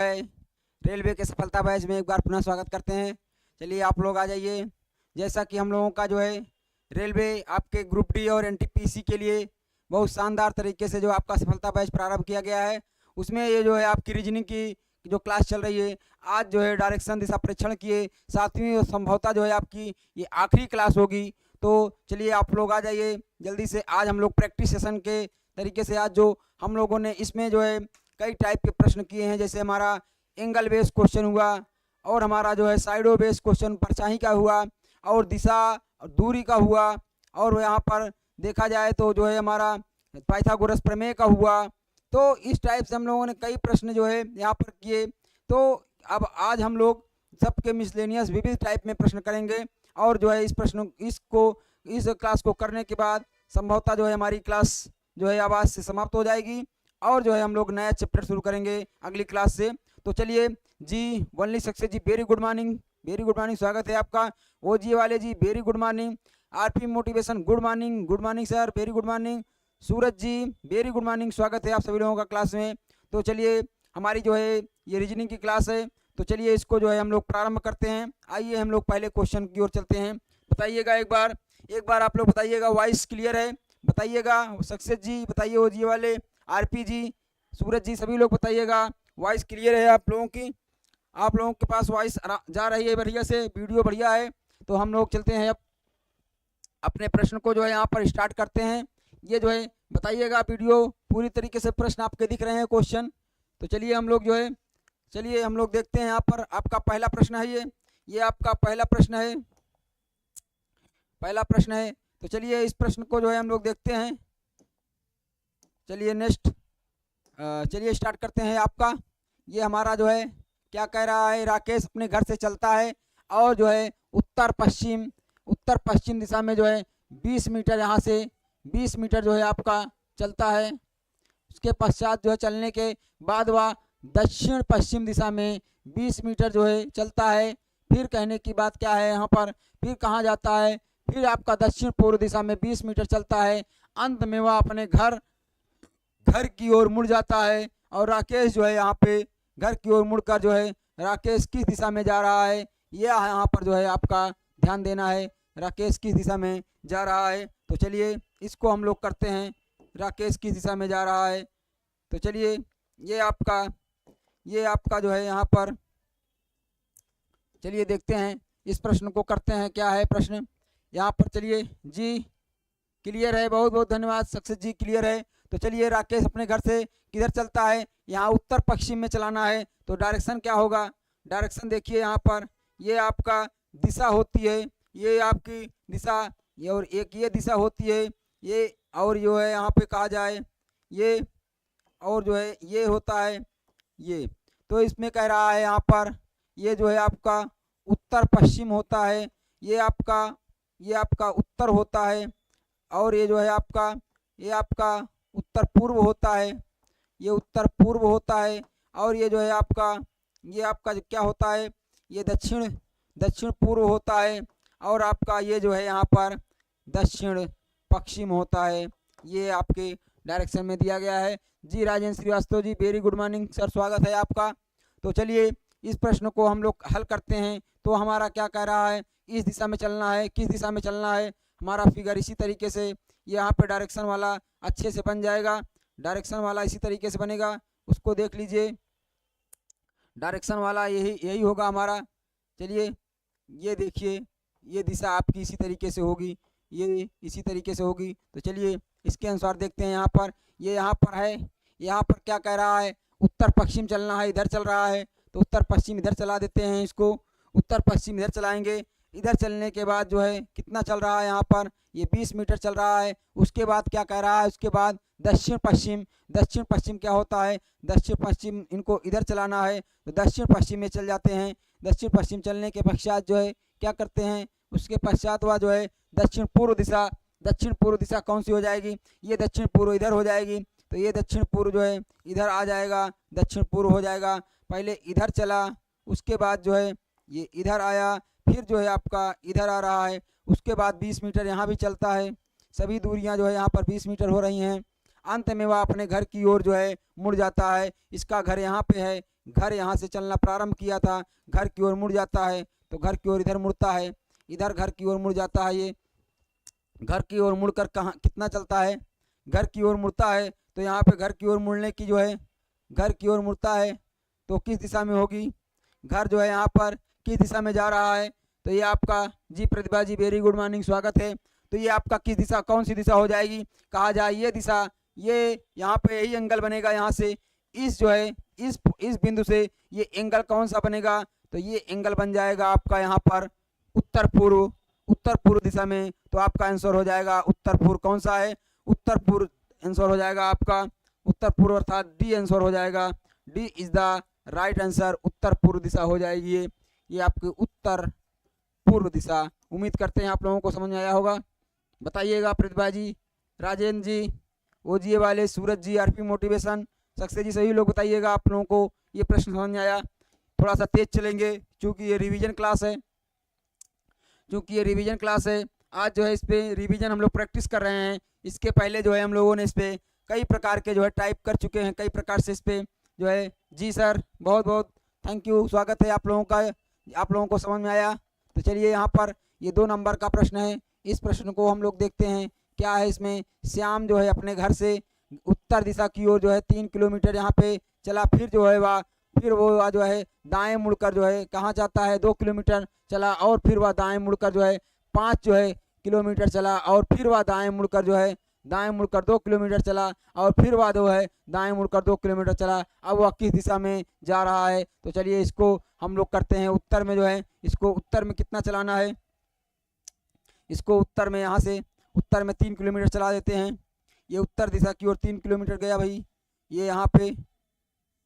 है रेलवे के सफलता बैच में एक बार पुनः स्वागत करते हैं। चलिए आप लोग आ जाइए। जैसा कि हम लोगों का जो है रेलवे आपके ग्रुप डी और एनटीपीसी के लिए बहुत शानदार तरीके से जो आपका सफलता बैच प्रारंभ किया गया है, उसमें ये जो है आपकी रीजनिंग की जो क्लास चल रही है, आज जो है डायरेक्शन दिशा परीक्षण की 7वीं और संभवतः जो है आपकी ये आखिरी क्लास होगी। तो चलिए आप लोग आ जाइए जल्दी से। आज हम लोग प्रैक्टिस सेशन के तरीके से आज जो हम लोगों ने इसमें जो है कई टाइप के प्रश्न किए हैं, जैसे हमारा एंगल बेस्ड क्वेश्चन हुआ और हमारा जो है साइडो बेस्ड क्वेश्चन परछाई का हुआ और दिशा और दूरी का हुआ, और यहाँ पर देखा जाए तो जो है हमारा पाइथागोरस प्रमेय का हुआ। तो इस टाइप से हम लोगों ने कई प्रश्न जो है यहाँ पर किए। तो अब आज हम लोग सबके मिसलेनियस विविध टाइप में प्रश्न करेंगे, और जो है इस क्लास को करने के बाद संभवतः जो है हमारी क्लास जो है आवाज़ से समाप्त हो जाएगी और जो है हम लोग नया चैप्टर शुरू करेंगे अगली क्लास से। तो चलिए जी, only success ji very good morning, स्वागत है आपका। ओ जी वाले ji very good morning. RP motivation good morning sir, very good morning. Suraj ji very good morning, स्वागत है आप सभी लोगों का क्लास में। तो चलिए हमारी जो है ये रीजनिंग की क्लास है, तो चलिए इसको जो है हम लोग प्रारंभ करते हैं। आइए हम लोग पहले क्वेश्चन की ओर चलते हैं। बताइएगा एक बार आप लोग बताइएगा, वॉइस क्लियर है बताइएगा। सक्सेस जी बताइए, ओ जी वाले, आरपी जी, सूरज जी, सभी लोग बताइएगा वॉइस क्लियर है आप लोगों की। आप लोगों के पास वॉइस जा रही है बढ़िया से, वीडियो बढ़िया है। तो हम लोग चलते हैं अब अपने प्रश्न को जो है यहाँ पर स्टार्ट करते हैं। ये जो है बताइएगा वीडियो पूरी तरीके से प्रश्न आपके दिख रहे हैं क्वेश्चन। तो चलिए हम लोग देखते हैं यहाँ पर आपका पहला प्रश्न है। ये आपका पहला प्रश्न है। तो चलिए इस प्रश्न को जो है हम लोग देखते हैं। चलिए चलिए स्टार्ट करते हैं आपका। ये हमारा जो है क्या कह रहा है, राकेश अपने घर से चलता है और जो है उत्तर पश्चिम दिशा में जो है 20 मीटर, यहाँ से 20 मीटर जो है आपका चलता है। उसके पश्चात जो है चलने के बाद वह दक्षिण पश्चिम दिशा में 20 मीटर जो है चलता है। फिर कहने की बात क्या है यहाँ पर, फिर कहाँ जाता है, फिर आपका दक्षिण पूर्व दिशा में 20 मीटर चलता है। अंत में वह अपने घर की ओर मुड़ जाता है। और राकेश जो है यहाँ पे घर की ओर मुड़कर जो है राकेश किस दिशा में जा रहा है, यह यहाँ पर जो है आपका ध्यान देना है, राकेश किस दिशा में जा रहा है। तो चलिए इसको हम लोग करते हैं, राकेश किस दिशा में जा रहा है। तो चलिए ये आपका जो है यहाँ पर, चलिए देखते हैं इस प्रश्न को करते हैं। क्या है प्रश्न यहाँ पर, चलिए जी क्लियर है, बहुत बहुत धन्यवाद सक्सेस जी, क्लियर है। तो चलिए राकेश अपने घर से किधर चलता है, यहाँ उत्तर पश्चिम में चलाना है। तो डायरेक्शन क्या होगा, डायरेक्शन देखिए यहाँ पर, ये आपका दिशा होती है, ये आपकी दिशा, ये और एक ये दिशा होती है, ये और जो है यहाँ पे कहा जाए ये, और जो है ये होता है ये। तो इसमें कह रहा है यहाँ पर ये जो है आपका उत्तर पश्चिम होता है, ये आपका उत्तर होता है, और ये जो है आपका उत्तर पूर्व होता है, ये उत्तर पूर्व होता है। और ये जो है आपका क्या होता है, ये दक्षिण पूर्व होता है, और आपका ये जो है यहाँ पर दक्षिण पश्चिम होता है। ये आपके डायरेक्शन में दिया गया है। जी Rajendra Srivastava ji very good morning sir, स्वागत है आपका। तो चलिए इस प्रश्न को हम लोग हल करते हैं। तो हमारा क्या कह रहा है, इस दिशा में चलना है, किस दिशा में चलना है, हमारा फिगर इसी तरीके से यहाँ पे डायरेक्शन वाला अच्छे से बन जाएगा। डायरेक्शन वाला इसी तरीके से बनेगा, उसको देख लीजिए, डायरेक्शन वाला यही होगा हमारा। चलिए ये देखिए, ये दिशा आपकी इसी तरीके से होगी, ये इसी तरीके से होगी। तो चलिए इसके अनुसार देखते हैं। यहाँ पर ये यहाँ पर है, यहाँ पर क्या कह रहा है, उत्तर पश्चिम चलना है, इधर चल रहा है। तो उत्तर पश्चिम इधर चला देते हैं, इसको उत्तर पश्चिम इधर चलाएंगे। इधर चलने के बाद जो है कितना चल रहा है, यहाँ पर ये 20 मीटर चल रहा है। उसके बाद क्या कह रहा है, उसके बाद दक्षिण पश्चिम क्या होता है, दक्षिण पश्चिम इनको इधर चलाना है। तो दक्षिण पश्चिम में चल जाते हैं। दक्षिण पश्चिम चलने के पश्चात जो है क्या करते हैं, उसके पश्चात वह जो है दक्षिण पूर्व दिशा कौन सी हो जाएगी, ये दक्षिण पूर्व इधर हो जाएगी। तो ये दक्षिण पूर्व जो है इधर आ जाएगा, दक्षिण पूर्व हो जाएगा। पहले इधर चला, उसके बाद जो है ये इधर आया, फिर जो है आपका इधर आ रहा है। उसके बाद 20 मीटर यहाँ भी चलता है। सभी दूरियां जो है यहाँ पर 20 मीटर हो रही हैं। अंत में वह अपने घर की ओर जो है मुड़ जाता है। इसका घर यहाँ पे है, घर यहाँ से चलना प्रारंभ किया था, घर की ओर मुड़ जाता है, तो घर की ओर इधर मुड़ता है, इधर घर की ओर मुड़ जाता है, ये घर की ओर मुड़कर कहाँ कितना चलता है, घर की ओर मुड़ता है। तो यहाँ पे घर की ओर मुड़ने की जो है, घर की ओर मुड़ता है तो किस दिशा में होगी, घर जो है यहाँ पर किस दिशा में जा रहा है। तो ये आपका जी प्रतिभा जी वेरी गुड मॉर्निंग, स्वागत है। तो ये आपका किस दिशा, कौन सी दिशा हो जाएगी, कहा जाए ये दिशा, ये यहाँ पे यही एंगल बनेगा, यहाँ से इस जो है इस बिंदु से ये एंगल कौन सा बनेगा, तो ये एंगल बन जाएगा आपका यहाँ पर उत्तर पूर्व दिशा में। तो आपका आंसर हो जाएगा उत्तर पूर्व, कौन सा है, उत्तर पूर्व आंसर हो जाएगा आपका, उत्तर पूर्व अर्थात डी आंसर हो जाएगा, D is the right answer, उत्तर पूर्व दिशा हो जाएगी ये आपकी उत्तर पूर्व दिशा। उम्मीद करते हैं आप लोगों को समझ में आया होगा। बताइएगा प्रतिभा जी, राजेंद्र जी, ओजीए वाले, सूरज जी, आरपी मोटिवेशन, सक्सेस जी, सभी लोग बताइएगा आप लोगों को ये प्रश्न समझ में आया। थोड़ा सा तेज चलेंगे क्योंकि ये रिवीजन क्लास है, आज जो है इस पर रिवीजन हम लोग प्रैक्टिस कर रहे हैं। इसके पहले जो है हम लोगों ने इस पर कई प्रकार के जो है टाइप कर चुके हैं, कई प्रकार से इस पर जो है। जी सर, बहुत बहुत थैंक यू, स्वागत है आप लोगों का, आप लोगों को समझ में आया। तो चलिए यहाँ पर ये 2 नंबर का प्रश्न है, इस प्रश्न को हम लोग देखते हैं क्या है इसमें। श्याम जो है अपने घर से उत्तर दिशा की ओर जो है 3 किलोमीटर यहाँ पे चला, फिर जो है वो जो है दाएं मुड़कर जो है कहाँ जाता है, 2 किलोमीटर चला, और फिर वह दाएं मुड़कर जो है 5 जो है किलोमीटर चला, और फिर वह दाएं मुड़कर 2 किलोमीटर चला, और फिर वह जो है दाएं मुड़कर 2 किलोमीटर चला। अब वह किस दिशा में जा रहा है, तो चलिए इसको हम लोग करते हैं। उत्तर में जो है, इसको उत्तर में कितना चलाना है, इसको उत्तर में यहाँ से उत्तर में 3 किलोमीटर चला देते हैं। ये उत्तर दिशा की ओर 3 किलोमीटर गया भाई, ये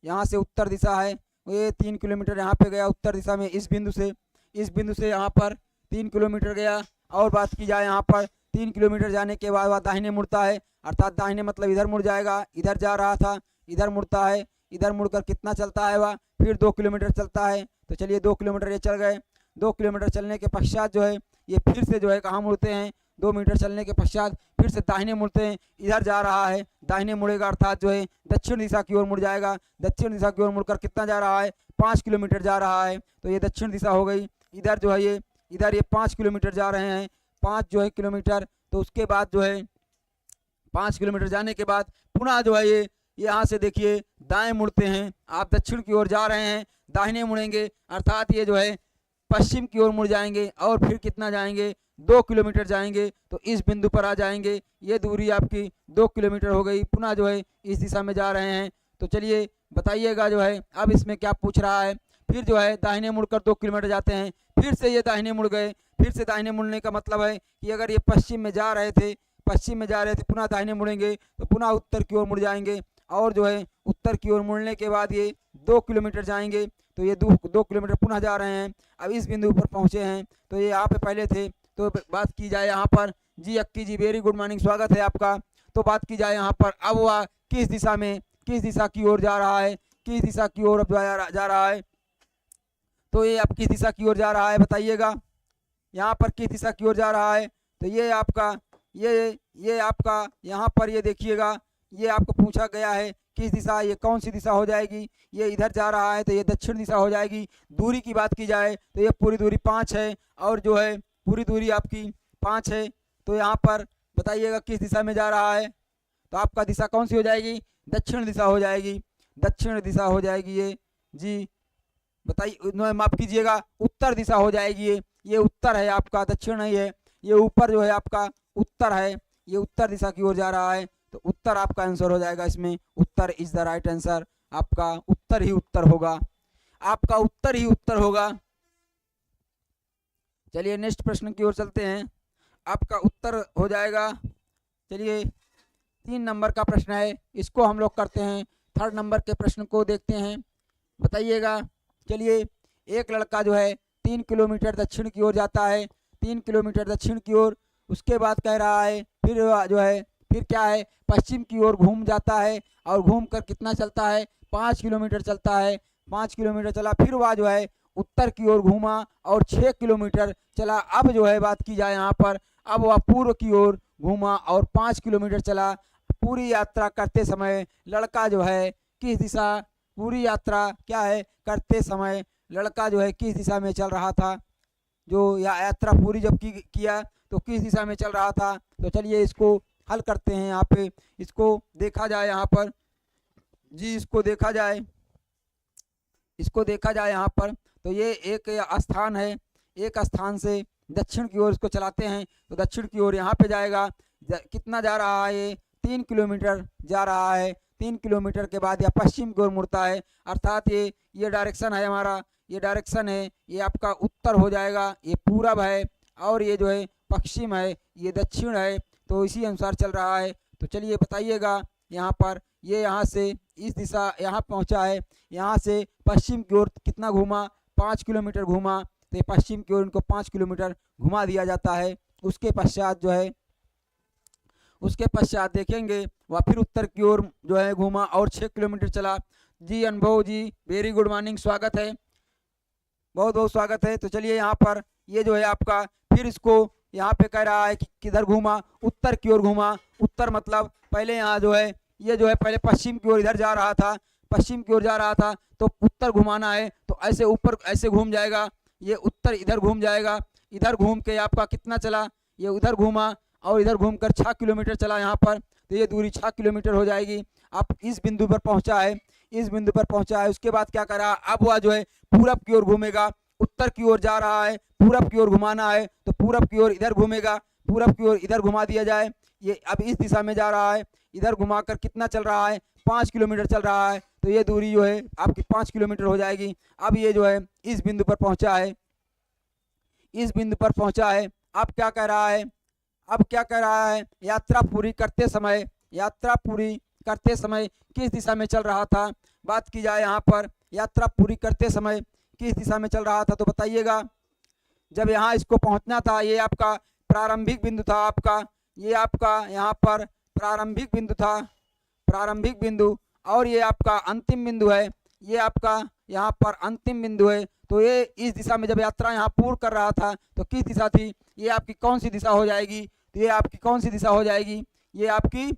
यहाँ से उत्तर दिशा है, ये 3 किलोमीटर यहाँ पे गया उत्तर दिशा में, इस बिंदु से यहाँ पर 3 किलोमीटर गया। और बात की जाए यहाँ पर 3 किलोमीटर जाने के बाद वह दाहिने मुड़ता है, अर्थात दाहिने मतलब इधर मुड़ जाएगा, इधर जा रहा था, इधर मुड़ता है, इधर मुड़कर कितना चलता है वह, फिर 2 किलोमीटर चलता है। तो चलिए 2 किलोमीटर ये चल गए, 2 किलोमीटर चलने के पश्चात जो है ये फिर से जो है कहाँ मुड़ते हैं, 2 मीटर चलने के पश्चात फिर से दाहिने मुड़ते हैं, इधर जा रहा है, दाहिने मुड़ेगा अर्थात जो है दक्षिण दिशा की ओर मुड़ जाएगा, दक्षिण दिशा की ओर मुड़कर कितना जा रहा है, 5 किलोमीटर जा रहा है। तो ये दक्षिण दिशा हो गई। इधर जो है ये 5 किलोमीटर जा रहे हैं, 5 जो है किलोमीटर। तो उसके बाद जो है 5 किलोमीटर जाने के बाद पुनः जो है ये यहाँ से देखिए दाएं मुड़ते हैं, आप दक्षिण की ओर जा रहे हैं, दाहिने मुड़ेंगे अर्थात ये जो है पश्चिम की ओर मुड़ जाएंगे, और फिर कितना जाएंगे, 2 किलोमीटर जाएंगे, तो इस बिंदु पर आ जाएंगे। ये दूरी आपकी 2 किलोमीटर हो गई, पुनः जो है इस दिशा में जा रहे हैं। तो चलिए बताइएगा जो है अब इसमें क्या पूछ रहा है। फिर जो है दाहिने मुड़कर 2 किलोमीटर जाते हैं, फिर से ये दाहिने मुड़ गए, फिर से दाहिने मुड़ने का मतलब है कि अगर ये पश्चिम में जा रहे थे, पुनः दाहिने मुड़ेंगे तो पुनः उत्तर की ओर मुड़ जाएंगे, और जो है उत्तर की ओर मुड़ने के बाद ये 2 किलोमीटर जाएंगे, तो ये 2 किलोमीटर पुनः जा रहे हैं। अब इस बिंदु पर पहुँचे हैं, तो ये यहाँ पे पहले थे। तो बात की जाए यहाँ पर, जी अक्की जी वेरी गुड मॉर्निंग, स्वागत है आपका। तो बात की जाए यहाँ पर अब वह किस दिशा की ओर जा रहा है, किस दिशा की ओर अब जा रहा है। तो ये अब किस दिशा की ओर जा रहा है बताइएगा, यहाँ पर किस दिशा की ओर जा रहा है। तो ये आपका यहाँ पर ये देखिएगा, ये आपको पूछा गया है किस दिशा, ये कौन सी दिशा हो जाएगी, ये इधर जा रहा है तो ये दक्षिण दिशा हो जाएगी। दूरी की बात की जाए तो ये पूरी दूरी 5 है, और जो है पूरी दूरी आपकी 5 है। तो यहाँ पर बताइएगा किस दिशा में जा रहा है, तो आपका दिशा कौन सी हो जाएगी, दक्षिण दिशा हो जाएगी, दक्षिण दिशा हो जाएगी ये। जी बताइए, माफ कीजिएगा, उत्तर दिशा हो जाएगी ये उत्तर है आपका, दक्षिण नहीं है, ये ऊपर जो है आपका उत्तर है, ये उत्तर दिशा की ओर जा रहा है। तो उत्तर आपका आंसर हो जाएगा इसमें, उत्तर इज द राइट आंसर, आपका उत्तर ही उत्तर होगा, आपका उत्तर ही उत्तर होगा। चलिए नेक्स्ट प्रश्न की ओर चलते हैं, आपका उत्तर हो जाएगा। चलिए 3 नंबर का प्रश्न है, इसको हम लोग करते हैं। 3rd नंबर के प्रश्न को देखते हैं, बताइएगा। चलिए एक लड़का जो है 3 किलोमीटर दक्षिण की ओर जाता है, 3 किलोमीटर दक्षिण की ओर, उसके बाद कह रहा है फिर जो है फिर क्या है, पश्चिम की ओर घूम जाता है, और घूम कर कितना चलता है, 5 किलोमीटर चलता है। 5 किलोमीटर चला, फिर वह जो है उत्तर की ओर घूमा और 6 किलोमीटर चला। अब जो है बात की जाए यहाँ पर, अब वह पूर्व की ओर घूमा और 5 किलोमीटर चला। पूरी यात्रा करते समय लड़का जो है किस दिशा पूरी यात्रा क्या है करते समय लड़का जो है किस दिशा में चल रहा था, जो यात्रा पूरी जब किया तो किस दिशा में चल रहा था। तो चलिए इसको हल करते हैं। यहाँ पे इसको देखा जाए, यहाँ पर जी इसको देखा जाए, यहाँ पर तो ये एक स्थान है, एक स्थान से दक्षिण की ओर इसको चलाते हैं तो दक्षिण की ओर यहाँ पे जाएगा। कितना जा रहा है, ये 3 किलोमीटर जा रहा है। 3 किलोमीटर के बाद यह पश्चिम की ओर मुड़ता है, अर्थात ये डायरेक्शन है हमारा, ये डायरेक्शन है, ये आपका उत्तर हो जाएगा, ये पूरब है और ये जो है पश्चिम है, ये दक्षिण है। तो इसी अनुसार चल रहा है। तो चलिए बताइएगा यहाँ पर ये यहाँ से इस दिशा यहाँ पहुँचा है, यहाँ से पश्चिम की ओर कितना घूमा, 5 किलोमीटर घूमा। तो पश्चिम की ओर इनको 5 किलोमीटर घुमा दिया जाता है। उसके पश्चात जो है, उसके पश्चात देखेंगे वह फिर उत्तर की ओर जो है घूमा और 6 किलोमीटर चला। जी अनुभव जी वेरी गुड मॉर्निंग, स्वागत है, बहुत बहुत स्वागत है। तो चलिए यहाँ पर ये जो है आपका फिर इसको यहाँ पे कह रहा है कि किधर घूमा, उत्तर की ओर घूमा। उत्तर मतलब पहले यहाँ जो है ये जो है पहले पश्चिम की ओर इधर जा रहा था, पश्चिम की ओर जा रहा था तो उत्तर घुमाना है तो ऐसे ऊपर ऐसे घूम जाएगा, ये उत्तर इधर घूम जाएगा। इधर घूम के आपका कितना चला, ये उधर घूमा और इधर घूमकर 6 किलोमीटर चला यहाँ पर। तो ये दूरी 6 किलोमीटर हो जाएगी। अब इस बिंदु पर पहुँचा है, इस बिंदु पर पहुँचा है। उसके बाद क्या करा, अब वह जो है पूरब की ओर घूमेगा, उत्तर की ओर जा रहा है, पूरब की ओर घुमाना है तो पूरब की ओर इधर घूमेगा, पूरब की ओर इधर घुमा दिया जाए। ये अब इस दिशा में जा रहा है, इधर घुमाकर कितना चल रहा है, 5 किलोमीटर चल रहा है। तो ये दूरी जो है आपकी 5 किलोमीटर हो जाएगी। अब ये जो है इस बिंदु पर पहुंचा है, इस बिंदु पर पहुंचा है। अब क्या कह रहा है, अब क्या कह रहा है, यात्रा पूरी करते समय, यात्रा पूरी करते समय किस दिशा में चल रहा था। बात की जाए यहाँ पर यात्रा पूरी करते समय किस दिशा में चल रहा था तो बताइएगा। जब यहाँ इसको पहुँचना था, ये आपका प्रारंभिक बिंदु था, आपका ये आपका यहाँ पर प्रारंभिक बिंदु था, प्रारंभिक बिंदु, और ये आपका अंतिम बिंदु है, ये आपका यहाँ पर अंतिम बिंदु है। तो ये इस दिशा में जब यात्रा यहाँ पूर्ण कर रहा था तो किस दिशा थी, ये आपकी कौन सी दिशा हो जाएगी, तो ये आपकी कौन सी दिशा हो जाएगी, ये आपकी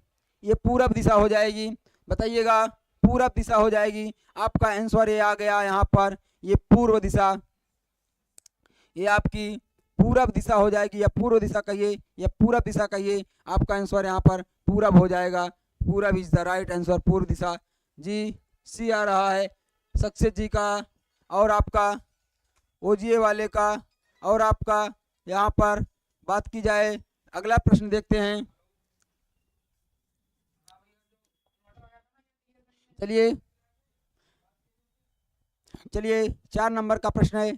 ये पूरब दिशा हो जाएगी। बताइएगा, पूरब दिशा हो जाएगी। आपका आंसर ये आ गया यहाँ पर, ये पूर्व दिशा, ये आपकी पूरब दिशा हो जाएगी, या पूर्व दिशा कहिए या पूरब दिशा कहिए। आपका आंसर यहाँ पर पूरब हो जाएगा, पूरब इज द राइट आंसर, पूर्व दिशा। जी सी आ रहा है सक्सेस जी का, और आपका ओजीए वाले का, और आपका यहाँ पर बात की जाए। अगला प्रश्न देखते हैं। चलिए चलिए 4 नंबर का प्रश्न है,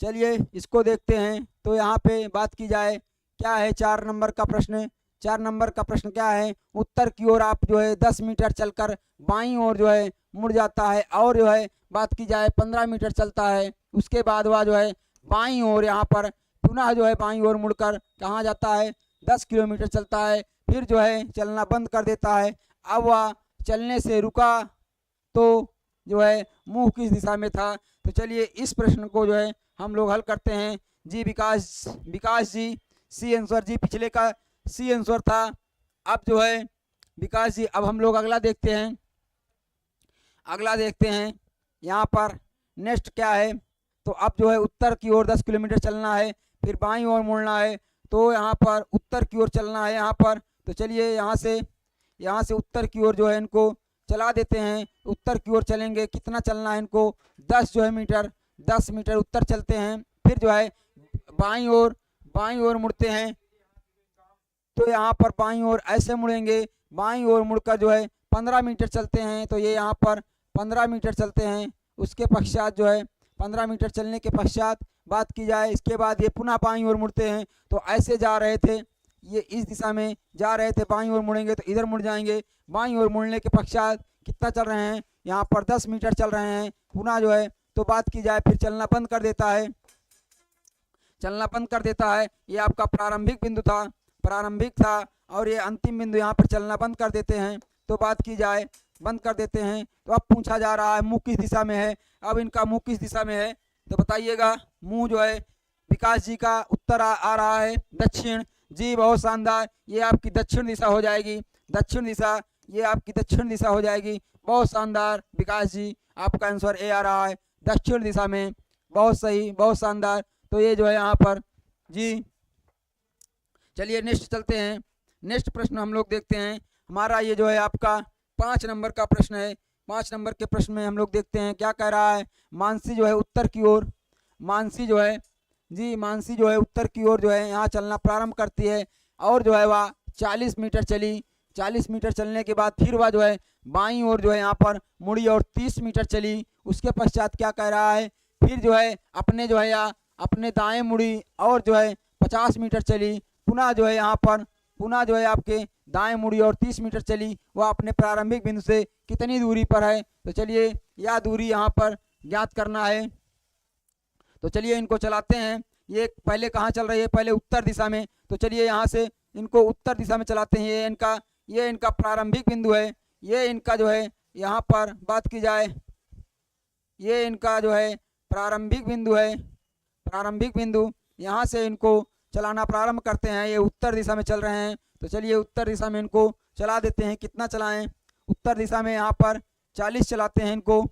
चलिए इसको देखते हैं। तो यहाँ पे बात की जाए क्या है 4 नंबर का प्रश्न। 4 नंबर का प्रश्न क्या है, उत्तर की ओर आप जो है 10 मीटर चलकर बाईं ओर जो है मुड़ जाता है, और जो है बात की जाए 15 मीटर चलता है। उसके बाद वह जो है बाईं ओर यहाँ पर पुनः जो है बाईं ओर मुड़कर कहाँ जाता है, 10 किलोमीटर चलता है, फिर जो है चलना बंद कर देता है। अब वह चलने से रुका तो जो है मुँह किस दिशा में था। तो चलिए इस प्रश्न को जो है हम लोग हल करते हैं। जी विकास जी सी आंसर, जी पिछले का सी आंसर था। अब जो है विकास जी, अब हम लोग अगला देखते हैं। अगला देखते हैं यहाँ पर नेक्स्ट क्या है। तो अब जो है उत्तर की ओर 10 किलोमीटर चलना है, फिर बाईं ओर मुड़ना है। तो यहाँ पर उत्तर की ओर चलना है यहाँ पर। तो चलिए यहाँ से उत्तर की ओर जो है इनको चला देते हैं। उत्तर की ओर चलेंगे, कितना चलना है इनको, 10 जो है मीटर, 10 मीटर उत्तर चलते हैं। फिर जो है बाईं ओर मुड़ते हैं। तो यहाँ पर बाईं ओर ऐसे मुड़ेंगे, बाईं ओर मुड़कर जो है 15 मीटर चलते हैं। तो ये यहाँ पर 15 मीटर चलते हैं। उसके पश्चात जो है 15 मीटर चलने के पश्चात बात की जाए, इसके बाद ये पुनः बाईं ओर मुड़ते हैं। तो ऐसे जा रहे थे, ये इस दिशा में जा रहे थे, बाईं ओर मुड़ेंगे तो इधर मुड़ जाएंगे। बाईं ओर मुड़ने के पश्चात कितना चल रहे हैं, यहाँ पर 10 मीटर चल रहे हैं। पुनः जो है तो बात की जाए फिर चलना बंद कर देता है, चलना बंद कर देता है। ये आपका प्रारंभिक बिंदु था, प्रारंभिक था, और ये अंतिम बिंदु यहाँ पर चलना बंद कर देते हैं। तो बात की जाए बंद कर देते हैं। तो अब पूछा जा रहा है मुँह किस दिशा में है। अब इनका मुँह किस दिशा में है तो बताइएगा। मुँह जो है विकास जी का उत्तर आ रहा है दक्षिण। जी बहुत शानदार, ये आपकी दक्षिण दिशा हो जाएगी। दक्षिण दिशा ये आपकी दक्षिण दिशा हो जाएगी। बहुत शानदार विकास जी, आपका आंसर ए आ रहा है, दक्षिण दिशा में। बहुत सही, बहुत शानदार। तो ये जो है यहाँ पर जी, चलिए नेक्स्ट चलते हैं। नेक्स्ट प्रश्न हम लोग देखते हैं। हमारा ये जो है आपका 5 नंबर का प्रश्न है। 5 नंबर के प्रश्न में हम लोग देखते हैं क्या कह रहा है। मानसी जो है उत्तर की ओर, मानसी जो है जी, मानसी जो है उत्तर की ओर जो है यहाँ चलना प्रारंभ करती है और जो है वह 40 मीटर चली। 40 मीटर चलने के बाद फिर वह जो है बाईं ओर जो है यहाँ पर मुड़ी और 30 मीटर चली। उसके पश्चात क्या कह रहा है, फिर जो है अपने जो है या अपने दाएं मुड़ी और जो है 50 मीटर चली। पुनः जो है यहाँ पर पुनः जो है आपके दाएं मुड़ी और 30 मीटर चली। वह अपने प्रारंभिक बिंदु से कितनी दूरी पर है। तो चलिए यह दूरी यहाँ पर ज्ञात करना है। तो चलिए इनको चलाते हैं। ये पहले कहाँ चल रही है, पहले उत्तर दिशा में। तो चलिए यहाँ से इनको उत्तर दिशा में चलाते हैं। ये इनका प्रारंभिक बिंदु है। ये इनका जो है यहाँ पर बात की जाए, ये इनका जो है प्रारंभिक बिंदु है। प्रारंभिक बिंदु यहाँ से इनको चलाना प्रारंभ करते हैं। ये उत्तर दिशा में चल रहे हैं। तो चलिए उत्तर दिशा में इनको चला देते हैं। कितना चलाएं, उत्तर दिशा में यहाँ पर 40 चलाते हैं इनको।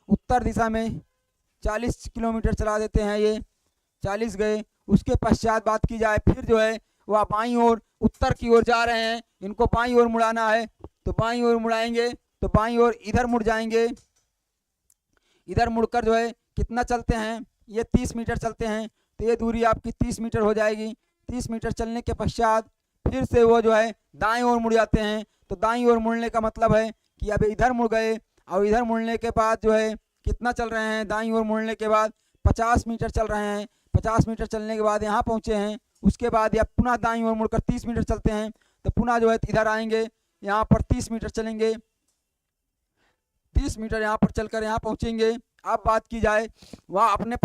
उत्तर दिशा में 40 किलोमीटर चला देते हैं। ये 40 गए। उसके पश्चात बात की जाए फिर जो है वह बाईं ओर उत्तर की ओर जा रहे हैं। इनको बाईं ओर मुड़ाना है। तो बाईं ओर मुड़ाएंगे तो बाईं ओर इधर मुड़ जाएंगे। इधर मुड़कर जो है कितना चलते हैं, ये 30 मीटर चलते हैं। तो ये दूरी आपकी 30 मीटर हो जाएगी। 30 मीटर चलने के पश्चात फिर से वो जो है दाएं ओर मुड़ जाते हैं। तो दाईं ओर मुड़ने का मतलब है कि अब इधर मुड़ गए और इधर मुड़ने के बाद जो है कितना चल रहे हैं, दाईं ओर मुड़ने के बाद 50 मीटर चल रहे हैं। 50 मीटर चलने के बाद यहाँ पहुँचे हैं। उसके बाद या पुनः दाईं ओर मुड़कर 30 मीटर चलते हैं। तो पुनः जो है इधर आएंगे, यहाँ पर 30 मीटर चलेंगे। 30 मीटर यहाँ पर चलकर यहाँ पहुँचेंगे। अब बात की जाए वह अपने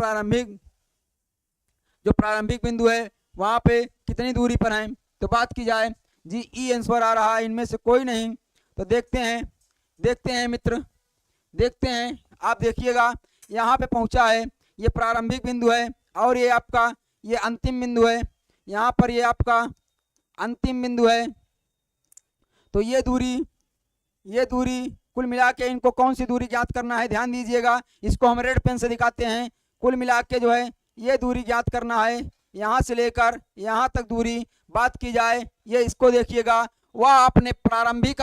जो प्रारंभिक बिंदु है वहाँ पे कितनी दूरी पर हैं। तो बात की जाए जी, ई आंसर आ रहा है, इनमें से कोई नहीं। तो देखते हैं मित्र, देखते हैं। आप देखिएगा यहाँ पे पहुँचा है, ये प्रारंभिक बिंदु है और ये आपका ये अंतिम बिंदु है। यहाँ पर ये आपका अंतिम बिंदु है। तो ये दूरी कुल मिला के इनको कौन सी दूरी ज्ञात करना है, ध्यान दीजिएगा। इसको हम रेड पेन से दिखाते हैं। कुल मिला के जो है ये दूरी ज्ञात करना है, यहाँ से लेकर यहाँ तक दूरी। बात की जाए ये इसको देखिएगा, वह अपने प्रारंभिक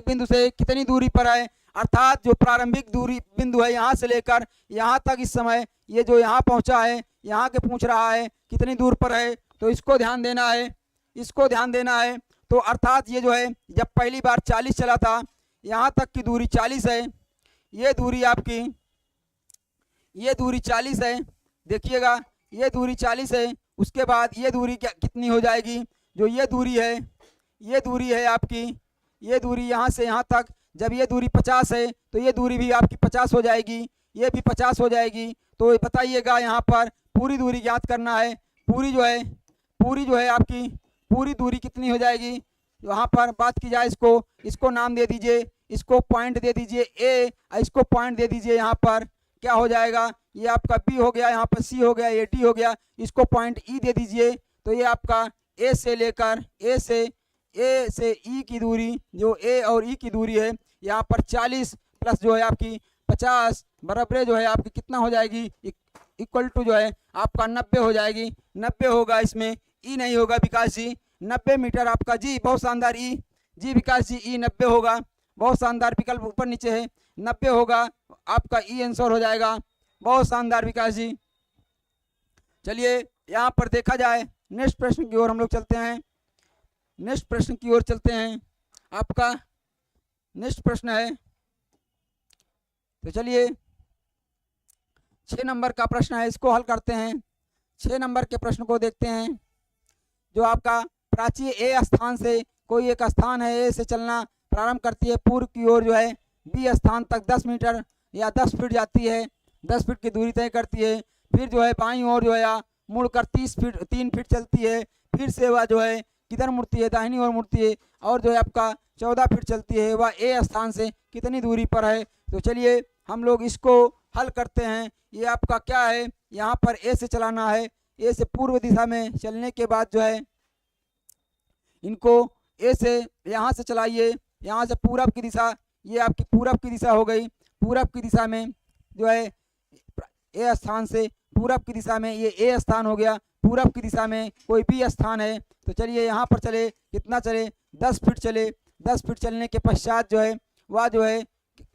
बिंदु से कितनी दूरी पर है। अर्थात जो प्रारंभिक दूरी बिंदु है यहाँ से लेकर यहाँ तक, इस समय ये जो यहाँ पहुँचा है यहाँ के पूछ रहा है कितनी दूर पर है। तो इसको ध्यान देना है, इसको ध्यान देना है। तो अर्थात ये जो है जब पहली बार 40 चला था, यहाँ तक की दूरी 40 है। ये दूरी आपकी, ये दूरी 40 है। देखिएगा ये दूरी 40 है। उसके बाद ये दूरी क्या कितनी हो जाएगी, जो ये दूरी है आपकी, ये दूरी यहाँ से यहाँ तक, जब ये दूरी 50 है तो ये दूरी भी आपकी 50 हो जाएगी, ये भी 50 हो जाएगी। तो बताइएगा यहाँ पर पूरी दूरी ज्ञात करना है। पूरी जो है आपकी पूरी दूरी कितनी हो जाएगी। वहाँ पर बात की जाए इसको नाम दे दीजिए, इसको पॉइंट दे दीजिए ए, इसको पॉइंट दे दीजिए। यहाँ पर क्या हो जाएगा, ये आपका बी हो गया, यहाँ पर सी हो गया, ये डी हो गया, इसको पॉइंट ई दे दीजिए। तो ये आपका ए से लेकर ए से ई की दूरी, जो ए और ई की दूरी है, यहाँ पर 40 प्लस जो है आपकी 50 बराबर जो है आपकी कितना हो जाएगी, इक्वल टू जो है आपका 90 हो जाएगी। 90 होगा, इसमें ई नहीं होगा विकास जी। 90 मीटर आपका जी, बहुत शानदार ई जी विकास जी, ई 90 होगा। बहुत शानदार, विकल्प ऊपर नीचे है, 90 होगा आपका, ई आंसर हो जाएगा। बहुत शानदार विकास जी। चलिए यहाँ पर देखा जाए नेक्स्ट प्रश्न की ओर हम लोग चलते हैं। नेक्स्ट प्रश्न की ओर चलते हैं। आपका नेक्स्ट प्रश्न है, तो चलिए 6 नंबर का प्रश्न है, इसको हल करते हैं। 6 नंबर के प्रश्न को देखते हैं। जो आपका प्राचीर ए स्थान से कोई एक स्थान है, ए से चलना प्रारंभ करती है, पूर्व की ओर जो है बी स्थान तक 10 मीटर या 10 फीट जाती है, 10 फीट की दूरी तय करती है। फिर जो है बाईं ओर जो है मुड़कर 3 फीट चलती है। फिर से वह जो है किधर मुड़ती है, दाहिनी ओर मुड़ती है और जो है आपका 14 फीट चलती है। वह ए स्थान से कितनी दूरी पर है। तो चलिए हम लोग इसको हल करते हैं। ये आपका क्या है, यहाँ पर ए से चलाना है। ए से पूर्व दिशा में चलने के बाद जो है इनको ए से यहाँ से चलाइए, यहाँ से पूरब की दिशा, ये आपकी पूरब की दिशा हो गई। पूरब की दिशा में जो है ए स्थान से पूरब की दिशा में ये ए स्थान हो गया। पूरब की दिशा में कोई भी स्थान है तो चलिए यहाँ पर चले, कितना चले 10 फीट चले। 10 फीट चलने के पश्चात जो है वह जो है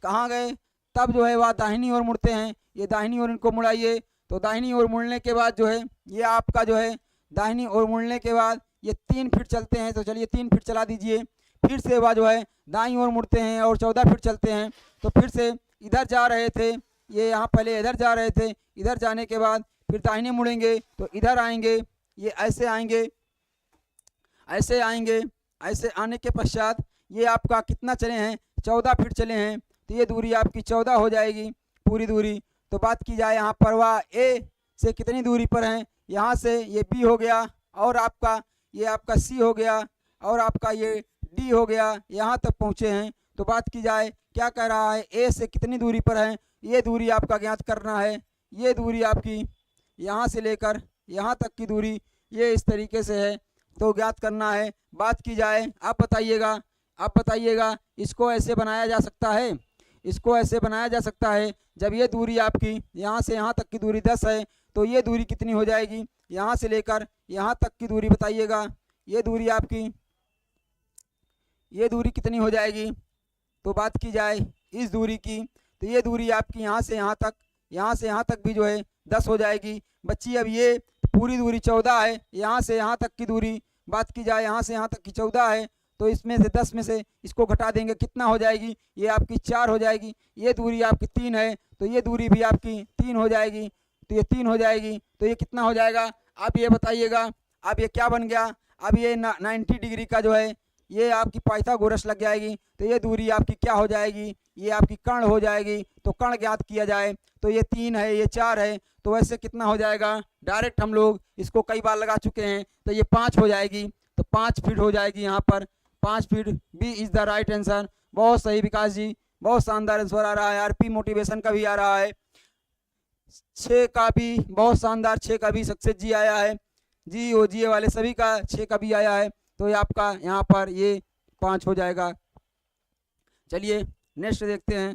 कहाँ गए, तब जो है वह दाहिनी ओर मुड़ते हैं। ये दाहिनी ओर इनको मुड़ाइए। तो दाहिनी ओर मुड़ने के बाद जो है ये आपका जो है दाहिनी ओर मुड़ने के बाद ये 3 फीट चलते हैं। तो चलिए 3 फीट चला दीजिए। फिर से वह जो है दाईं ओर मुड़ते हैं और 14 फीट चलते हैं। तो फिर से इधर जा रहे थे, ये यहाँ पहले इधर जा रहे थे, इधर जाने के बाद फिर दाहिने मुड़ेंगे तो इधर आएंगे, ये ऐसे आएंगे, ऐसे आएंगे। ऐसे आने के पश्चात ये आपका कितना चले हैं 14 फीट चले हैं। तो ये दूरी आपकी 14 हो जाएगी पूरी दूरी। तो बात की जाए यहाँ पर वह ए से कितनी दूरी पर हैं, यहाँ से ये बी हो गया और आपका ये आपका सी हो गया और आपका ये डी हो गया, यहाँ तक पहुँचे हैं। तो बात की जाए क्या कह रहा है, ए से कितनी दूरी पर है, ये दूरी आपका ज्ञात करना है। ये दूरी आपकी यहाँ से लेकर यहाँ तक की दूरी ये इस तरीके से है, तो ज्ञात करना है। बात की जाए आप बताइएगा इसको ऐसे बनाया जा सकता है, इसको ऐसे बनाया जा सकता है। जब ये दूरी आपकी यहाँ से यहाँ तक की दूरी 10 है तो ये दूरी कितनी हो जाएगी, यहाँ से लेकर यहाँ तक की दूरी बताइएगा, ये दूरी आपकी ये दूरी कितनी हो जाएगी। तो बात की जाए इस दूरी की तो ये दूरी आपकी यहाँ से यहाँ तक भी जो है 10 हो जाएगी। बच्ची अब ये पूरी दूरी 14 है, यहाँ से यहाँ तक की दूरी बात की जाए यहाँ से यहाँ तक की 14 है। तो इसमें से 10 में से इसको घटा देंगे, कितना हो जाएगी, ये आपकी 4 हो जाएगी। ये दूरी आपकी 3 है तो ये दूरी भी आपकी 3 हो जाएगी। तो ये 3 हो जाएगी तो ये कितना हो जाएगा आप ये बताइएगा। अब ये क्या बन गया, अब ये 90 डिग्री का जो है ये आपकी पाइथागोरस लग जाएगी। तो ये दूरी आपकी क्या हो जाएगी, ये आपकी कर्ण हो जाएगी। तो कर्ण ज्ञात किया जाए तो ये 3 है, ये 4 है, तो वैसे कितना हो जाएगा, डायरेक्ट हम लोग इसको कई बार लगा चुके हैं। तो ये 5 हो जाएगी, तो 5 फीट हो जाएगी यहाँ पर 5 feet. B is the right answer. बहुत सही विकास जी, बहुत शानदार आंसर आ रहा है। आरपी मोटिवेशन का भी आ रहा है, 6 का भी बहुत शानदार, 6 का भी सक्सेस जी आया है। जी ओ जी वाले सभी का 6 का भी आया है। तो ये आपका यहाँ पर ये 5 हो जाएगा। चलिए नेक्स्ट देखते हैं।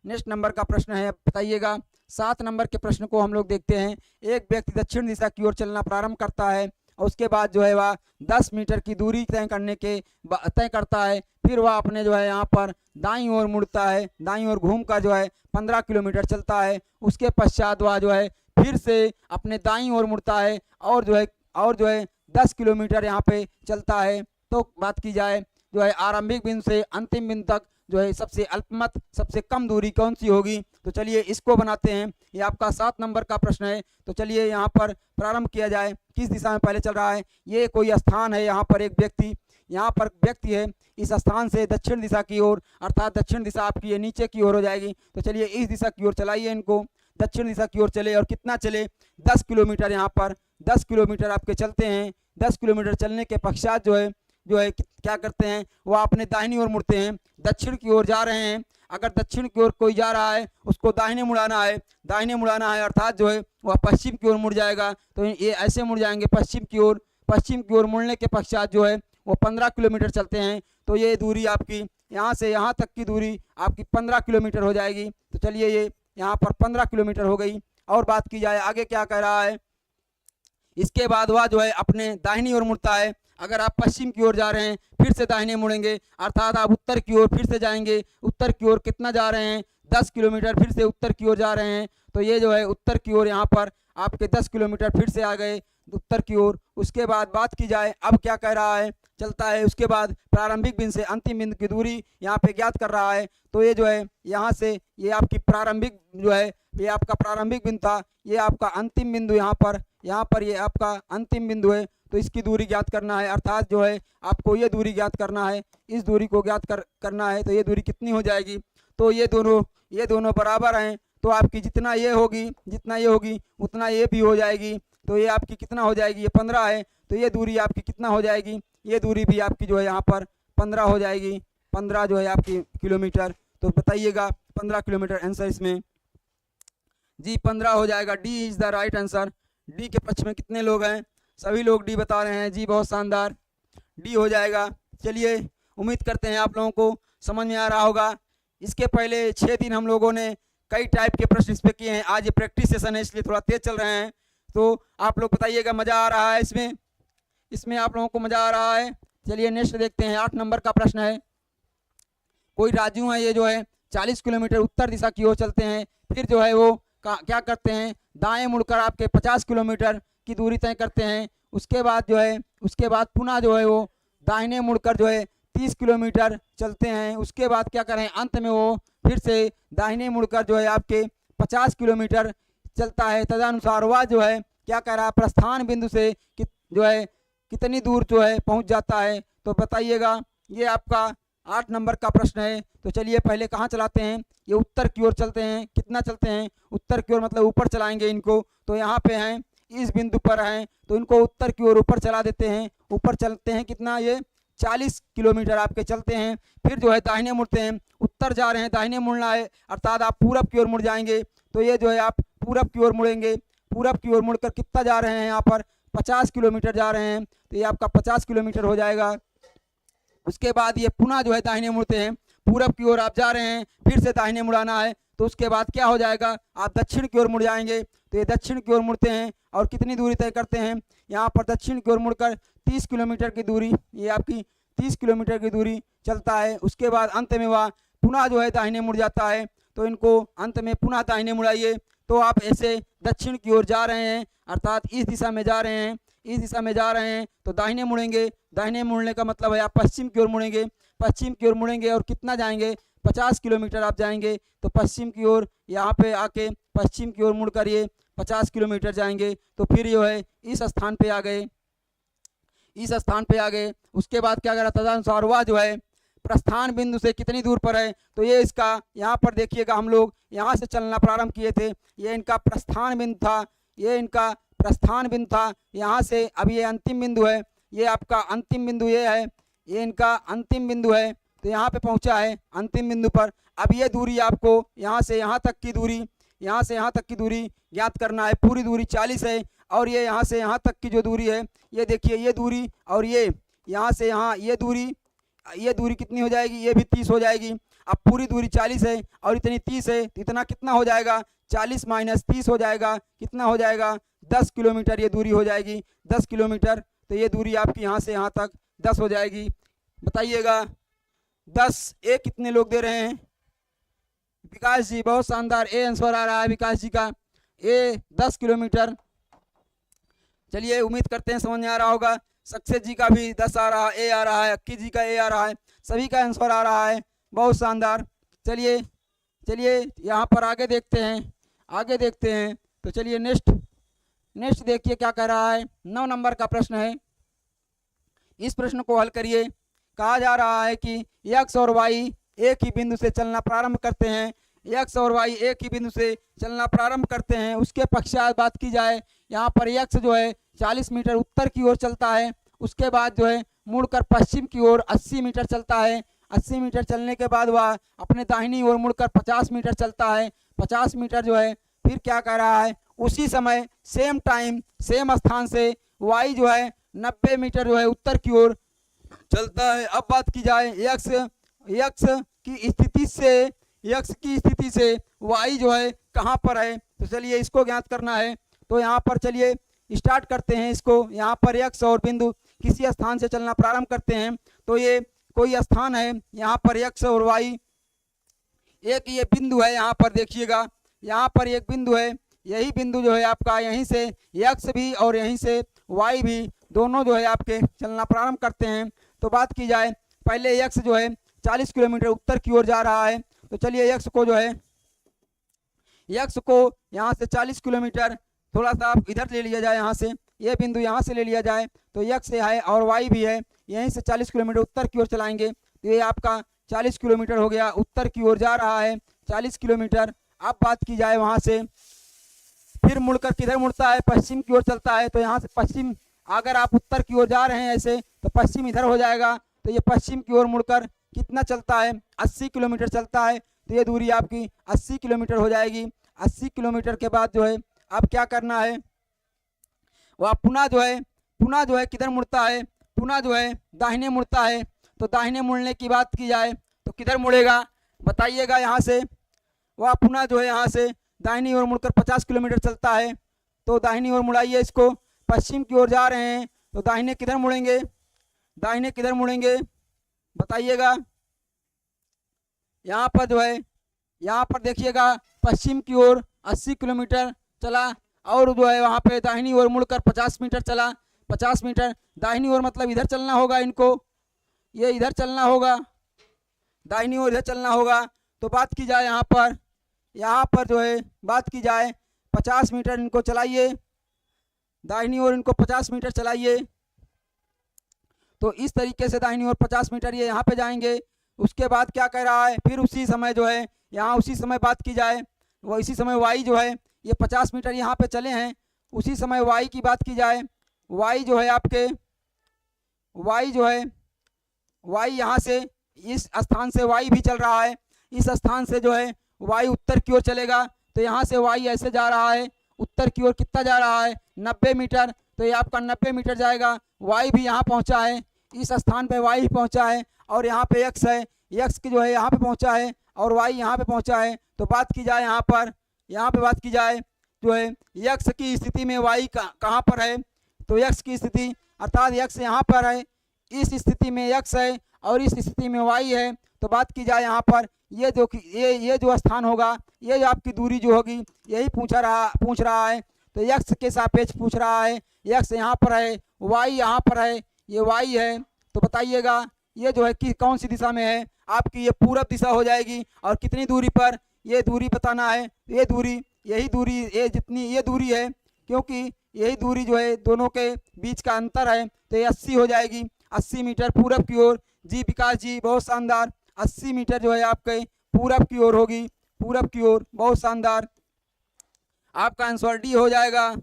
नेक्स्ट नंबर का प्रश्न है, बताइएगा 7 नंबर के प्रश्न को हम लोग देखते हैं। एक व्यक्ति दक्षिण दिशा की ओर चलना प्रारंभ करता है और उसके बाद जो है वह 10 मीटर की दूरी तय करता है। फिर वह अपने जो है यहाँ पर दाईं ओर मुड़ता है, दाईं ओर घूमकर जो है 15 किलोमीटर चलता है। उसके पश्चात वह जो है फिर से अपने दाईं ओर मुड़ता है और जो है 10 किलोमीटर यहाँ पे चलता है। तो बात की जाए जो है आरंभिक बिंदु से अंतिम बिंदु तक जो है सबसे अल्पमत सबसे कम दूरी कौन सी होगी। तो चलिए इसको बनाते हैं। ये आपका 7 नंबर का प्रश्न है। तो चलिए यहाँ पर प्रारंभ किया जाए। किस दिशा में पहले चल रहा है, ये कोई स्थान है, यहाँ पर एक व्यक्ति, यहाँ पर व्यक्ति है, इस स्थान से दक्षिण दिशा की ओर, अर्थात दक्षिण दिशा आपकी ये नीचे की ओर हो जाएगी। तो चलिए इस दिशा की ओर चलाइए इनको, दक्षिण दिशा की ओर चले और कितना चले 10 किलोमीटर। यहाँ पर 10 किलोमीटर आपके चलते हैं। 10 किलोमीटर चलने के पश्चात जो है क्या करते हैं, वह अपने दाहिनी ओर मुड़ते हैं, दक्षिण की ओर जा रहे हैं। अगर दक्षिण की ओर कोई जा रहा है उसको दाहिने मुड़ाना है, दाहिने मुड़ाना है अर्थात जो है वह पश्चिम की ओर मुड़ जाएगा। तो ये ऐसे मुड़ जाएंगे पश्चिम की ओर। पश्चिम की ओर मुड़ने के पश्चात जो है वो 15 किलोमीटर चलते हैं। तो ये दूरी आपकी यहाँ से यहाँ तक की दूरी आपकी 15 किलोमीटर हो जाएगी। तो चलिए ये यहाँ पर 15 किलोमीटर हो गई। और बात की जाए आगे क्या कह रहा है, इसके बाद वह जो है अपने दाहिनी ओर मुड़ता है। अगर आप पश्चिम की ओर जा रहे हैं फिर से दाहिने मुड़ेंगे, अर्थात आप उत्तर की ओर फिर से जाएंगे। उत्तर की ओर कितना जा रहे हैं 10 किलोमीटर, फिर से उत्तर की ओर जा रहे हैं। तो ये जो है उत्तर की ओर यहाँ पर आपके 10 किलोमीटर फिर से आ गए उत्तर की ओर। उसके बाद बात की जाए अब क्या कह रहा है, चलता है। उसके बाद प्रारंभिक बिंदु से अंतिम बिंदु की दूरी यहाँ पे ज्ञात कर रहा है। तो ये जो है यहाँ से ये आपकी प्रारंभिक जो है ये आपका प्रारंभिक बिंदु था, ये आपका अंतिम बिंदु यहाँ पर ये आपका अंतिम बिंदु है। तो इसकी दूरी ज्ञात करना है, अर्थात जो है आपको ये दूरी ज्ञात करना है, इस दूरी को ज्ञात करना है। तो ये दूरी कितनी हो जाएगी, तो ये दोनों बराबर हैं। तो आपकी जितना ये होगी उतना ये भी हो जाएगी। तो ये आपकी कितना हो जाएगी, ये 15 है। तो ये दूरी आपकी कितना हो जाएगी, ये दूरी भी आपकी जो है यहाँ पर 15 हो जाएगी। 15 जो है आपकी किलोमीटर। तो बताइएगा 15 किलोमीटर आंसर इसमें जी 15 हो जाएगा। D is the right answer. D के पक्ष में कितने लोग हैं, सभी लोग डी बता रहे हैं जी, बहुत शानदार, डी हो जाएगा। चलिए उम्मीद करते हैं आप लोगों को समझ में आ रहा होगा। इसके पहले 6 दिन हम लोगों ने कई टाइप के प्रश्न इस पे किए हैं। आज ये प्रैक्टिस सेशन है इसलिए थोड़ा तेज चल रहे हैं, तो आप लोग बताइएगा मज़ा आ रहा है इसमें आप लोगों को मज़ा आ रहा है। चलिए नेक्स्ट देखते हैं। 8 नंबर का प्रश्न है। कोई राजू है, ये जो है 40 किलोमीटर उत्तर दिशा की ओर चलते हैं, फिर जो है वो क्या करते हैं, दाएं मुड़कर आपके 50 किलोमीटर की दूरी तय करते हैं। उसके बाद पुनः जो है वो दाहिने मुड़कर जो है 30 किलोमीटर चलते हैं। उसके बाद क्या करें, अंत में वो फिर से दाहिने मुड़कर जो है आपके 50 किलोमीटर चलता है। तदनुसार वह जो है क्या कर रहा है, प्रस्थान बिंदु से जो है कितनी दूर जो है पहुंच जाता है। तो बताइएगा, ये आपका 8 नंबर का प्रश्न है। तो चलिए पहले कहाँ चलाते हैं, ये उत्तर की ओर चलते हैं। कितना चलते हैं, उत्तर की ओर मतलब ऊपर चलाएंगे इनको। तो यहाँ पे हैं, इस बिंदु पर हैं, तो इनको उत्तर की ओर ऊपर चला देते हैं। ऊपर चलते हैं कितना, ये 40 किलोमीटर आपके चलते हैं। फिर जो है दाहिने मुड़ते हैं, उत्तर जा रहे हैं, दाहिने मुड़ना है, अर्थात आप पूरब की ओर मुड़ जाएंगे। तो ये जो है आप पूरब की ओर मुड़ेंगे। पूरब की ओर मुड़कर कितना जा रहे हैं, यहाँ पर 50 किलोमीटर जा रहे हैं। तो ये आपका 50 किलोमीटर हो जाएगा। उसके बाद ये पुनः जो है दाहिने मुड़ते हैं, पूरब की ओर आप जा रहे हैं, फिर से दाहिने मुड़ाना है। तो उसके बाद क्या हो जाएगा, आप दक्षिण की ओर मुड़ जाएंगे। तो ये दक्षिण की ओर मुड़ते हैं और कितनी दूरी तय करते हैं, यहाँ पर दक्षिण की ओर मुड़कर 30 किलोमीटर की दूरी, ये आपकी 30 किलोमीटर की दूरी चलता है। उसके बाद अंत में वह पुनः जो है दाहिने मुड़ जाता है। तो इनको अंत में पुनः दाहिने मुड़ाइए। तो आप ऐसे दक्षिण की ओर जा रहे हैं, अर्थात इस दिशा में जा रहे हैं, इस दिशा में जा रहे हैं। तो दाहिने मुड़ेंगे, दाहिने मुड़ने का मतलब है आप पश्चिम की ओर मुड़ेंगे। पश्चिम की ओर मुड़ेंगे और कितना जाएंगे, 50 किलोमीटर आप जाएंगे। तो पश्चिम की ओर यहाँ पे आके पश्चिम की ओर मुड़कर ये 50 किलोमीटर जाएंगे। तो फिर जो है इस स्थान पे आ गए, इस स्थान पे आ गए। उसके बाद क्या करा, तदनुसार वह जो है प्रस्थान बिंदु से कितनी दूर पर है। तो ये इसका यहाँ पर देखिएगा, हम लोग यहाँ से चलना प्रारंभ किए थे, ये इनका प्रस्थान बिंदु था, ये इनका प्रस्थान बिंदु था। यहाँ से अभी ये अंतिम बिंदु है, ये आपका अंतिम बिंदु ये है, ये इनका अंतिम बिंदु है। तो यहाँ पे पहुँचा है अंतिम बिंदु पर। अब ये दूरी आपको यहाँ से यहाँ तक की दूरी, यहाँ से यहाँ तक की दूरी ज्ञात करना है। पूरी दूरी 40 है और ये यहाँ से यहाँ तक की जो दूरी है, ये देखिए ये दूरी, और ये यहाँ से यहाँ ये दूरी कितनी हो जाएगी, ये भी 30 हो जाएगी। अब पूरी दूरी 40 है और इतनी 30 है, तो इतना कितना हो जाएगा, 40 माइनस 30 हो जाएगा, कितना हो जाएगा, 10 किलोमीटर ये दूरी हो जाएगी। 10 किलोमीटर, तो ये दूरी आपकी यहाँ से यहाँ तक 10 हो जाएगी। बताइएगा 10, ए कितने लोग दे रहे हैं, विकास जी बहुत शानदार, ए आंसर आ रहा है विकास जी का, ए 10 किलोमीटर। चलिए उम्मीद करते हैं समझ में आ रहा होगा। सक्सेस जी का भी 10 आ रहा है, ए आ रहा है, अक्की जी का ए आ रहा है, सभी का आंसर आ रहा है, बहुत शानदार। चलिए यहाँ पर आगे देखते हैं। तो चलिए नेक्स्ट देखिए क्या कह रहा है। 9 नंबर का प्रश्न है। इस प्रश्न को हल करिए। कहा जा रहा है कि एक्स और वाई एक ही बिंदु से चलना प्रारंभ करते हैं। एक्स और वाई एक ही बिंदु से चलना प्रारंभ करते हैं। उसके पश्चात बात की जाए, यहाँ पर एक्स जो है 40 मीटर उत्तर की ओर चलता है। उसके बाद जो है मुड़कर पश्चिम की ओर 80 मीटर चलता है। 80 मीटर चलने के बाद वह अपने दाहिनी ओर मुड़कर 50 मीटर चलता है। 50 मीटर जो है फिर क्या कह रहा है, उसी समय सेम टाइम सेम स्थान से वाई जो है 90 मीटर जो है उत्तर की ओर चलता है। अब बात की जाए यक्स की स्थिति से वाई जो है कहाँ पर है। तो चलिए इसको ज्ञात करना है। तो यहाँ पर चलिए स्टार्ट करते हैं इसको। यहाँ पर यक्स और बिंदु किसी स्थान से चलना प्रारंभ करते हैं। तो ये कोई स्थान है, यहाँ पर यक्स और वाई, एक ये बिंदु है। यहाँ पर देखिएगा, यहाँ पर एक बिंदु है, यही बिंदु जो है आपका, यहीं से यक्स भी और यहीं से वाई भी दोनों जो है आपके चलना प्रारंभ करते हैं। तो बात की जाए, पहले यक्स जो है 40 किलोमीटर उत्तर की ओर जा रहा है। तो चलिए यक्स को यहाँ से 40 किलोमीटर थोड़ा सा आप इधर ले लिया जाए, यहाँ से ये बिंदु यहाँ से ले लिया जाए। तो यक्स है और वाई भी है, यहीं से 40 किलोमीटर उत्तर की ओर चलाएंगे। तो ये आपका 40 किलोमीटर हो गया, उत्तर की ओर जा रहा है 40 किलोमीटर। अब बात की जाए वहाँ से फिर मुड़कर किधर मुड़ता है, पश्चिम की ओर चलता है। तो यहाँ से पश्चिम, अगर आप उत्तर की ओर जा रहे हैं ऐसे, तो पश्चिम इधर हो जाएगा। तो ये पश्चिम की ओर मुड़कर कितना चलता है, 80 किलोमीटर चलता है। तो ये दूरी आपकी 80 किलोमीटर हो जाएगी। 80 किलोमीटर के बाद जो है अब क्या करना है, वह पुनः जो है किधर मुड़ता है, पुनः जो है दाहिने मुड़ता है। तो दाहिने मुड़ने की बात की जाए तो किधर मुड़ेगा बताइएगा। यहाँ से वह पुनः जो है यहाँ से दाहिनी ओर मुड़कर 50 किलोमीटर चलता है, तो दाहिनी ओर मुड़ाइए इसको। पश्चिम की ओर जा रहे हैं तो दाहिने किधर मुड़ेंगे, दाहिने किधर मुड़ेंगे बताइएगा। यहाँ पर जो है, यहाँ पर देखिएगा पश्चिम की ओर 80 किलोमीटर चला और जो है वहाँ पे दाहिनी ओर मुड़कर 50 मीटर चला। 50 मीटर दाहिनी ओर मतलब इधर चलना होगा इनको, ये इधर चलना होगा, दाहिनी ओर इधर चलना होगा। तो बात की जाए यहाँ पर जो है बात की जाए 50 मीटर इनको चलाइए, दाहिनी ओर इनको 50 मीटर चलाइए। तो इस तरीके से दाहिनी ओर 50 मीटर ये यहाँ पे जाएंगे। उसके बाद क्या कह रहा है, फिर उसी समय जो है यहाँ उसी समय बात की जाए, वो इसी समय वाई जो है ये 50 मीटर यहाँ पे चले हैं, उसी समय वाई की बात की जाए। वाई जो है आपके, वाई जो है, वाई यहाँ से इस स्थान से वाई भी चल रहा है, इस स्थान से जो है वाई उत्तर की ओर चलेगा। तो यहाँ से वाई ऐसे जा रहा है उत्तर की ओर, कितना जा रहा है 90 मीटर, तो ये आपका 90 मीटर जाएगा। वाई भी यहाँ पहुँचा है, इस स्थान पे वाई पहुँचा है और यहाँ पे एक्स है, एक्स की जो है यहाँ पे पहुँचा है और वाई यहाँ पे पहुँचा है। तो बात की जाए यहाँ पे बात की जाए जो है एक्स की स्थिति में वाई कहाँ पर है, तो एक्स की स्थिति अर्थात एक्स यहाँ पर है, इस स्थिति में एक्स है और इस स्थिति में वाई है। तो बात की जाए यहाँ पर ये जो स्थान होगा, ये जो आपकी दूरी जो होगी यही पूछ रहा है। तो एक्स के सापेक्ष पूछ रहा है, एक्स यहाँ पर है, वाई यहाँ पर है, ये वाई है। तो बताइएगा ये जो है कि कौन सी दिशा में है, आपकी ये पूरब दिशा हो जाएगी। और कितनी दूरी पर, ये दूरी बताना है, ये दूरी, यही दूरी, ये जितनी ये दूरी है, क्योंकि यही दूरी जो है दोनों के बीच का अंतर है, तो ये 80 हो जाएगी। 80 मीटर पूरब की ओर। जी विकास जी बहुत शानदार, 80 मीटर जो है आपके पूरब की ओर होगी, पूरब की ओर, बहुत शानदार। आपका आंसर डी हो जाएगा,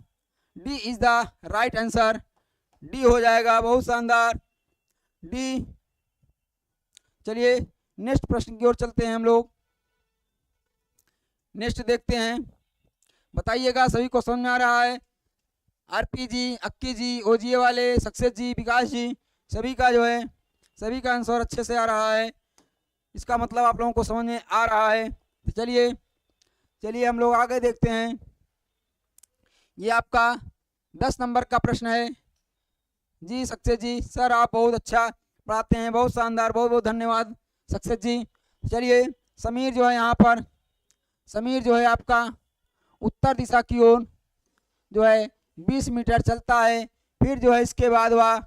D is the right answer, D हो जाएगा, बहुत शानदार डी। चलिए नेक्स्ट प्रश्न की ओर चलते हैं हम लोग, नेक्स्ट देखते हैं। बताइएगा सभी को समझ में आ रहा है? आरपी जी, अक्की जी, ओजीए वाले, सक्सेस जी, विकास जी, सभी का जो है सभी का आंसर अच्छे से आ रहा है, इसका मतलब आप लोगों को समझ में आ रहा है। तो चलिए हम लोग आगे देखते हैं। ये आपका 10 नंबर का प्रश्न है। जी सक्सेस जी, सर आप बहुत अच्छा पढ़ाते हैं, बहुत शानदार, बहुत बहुत धन्यवाद सक्सेस जी। चलिए समीर जो है यहाँ पर, समीर जो है आपका उत्तर दिशा की ओर जो है 20 मीटर चलता है, फिर जो है इसके बाद वह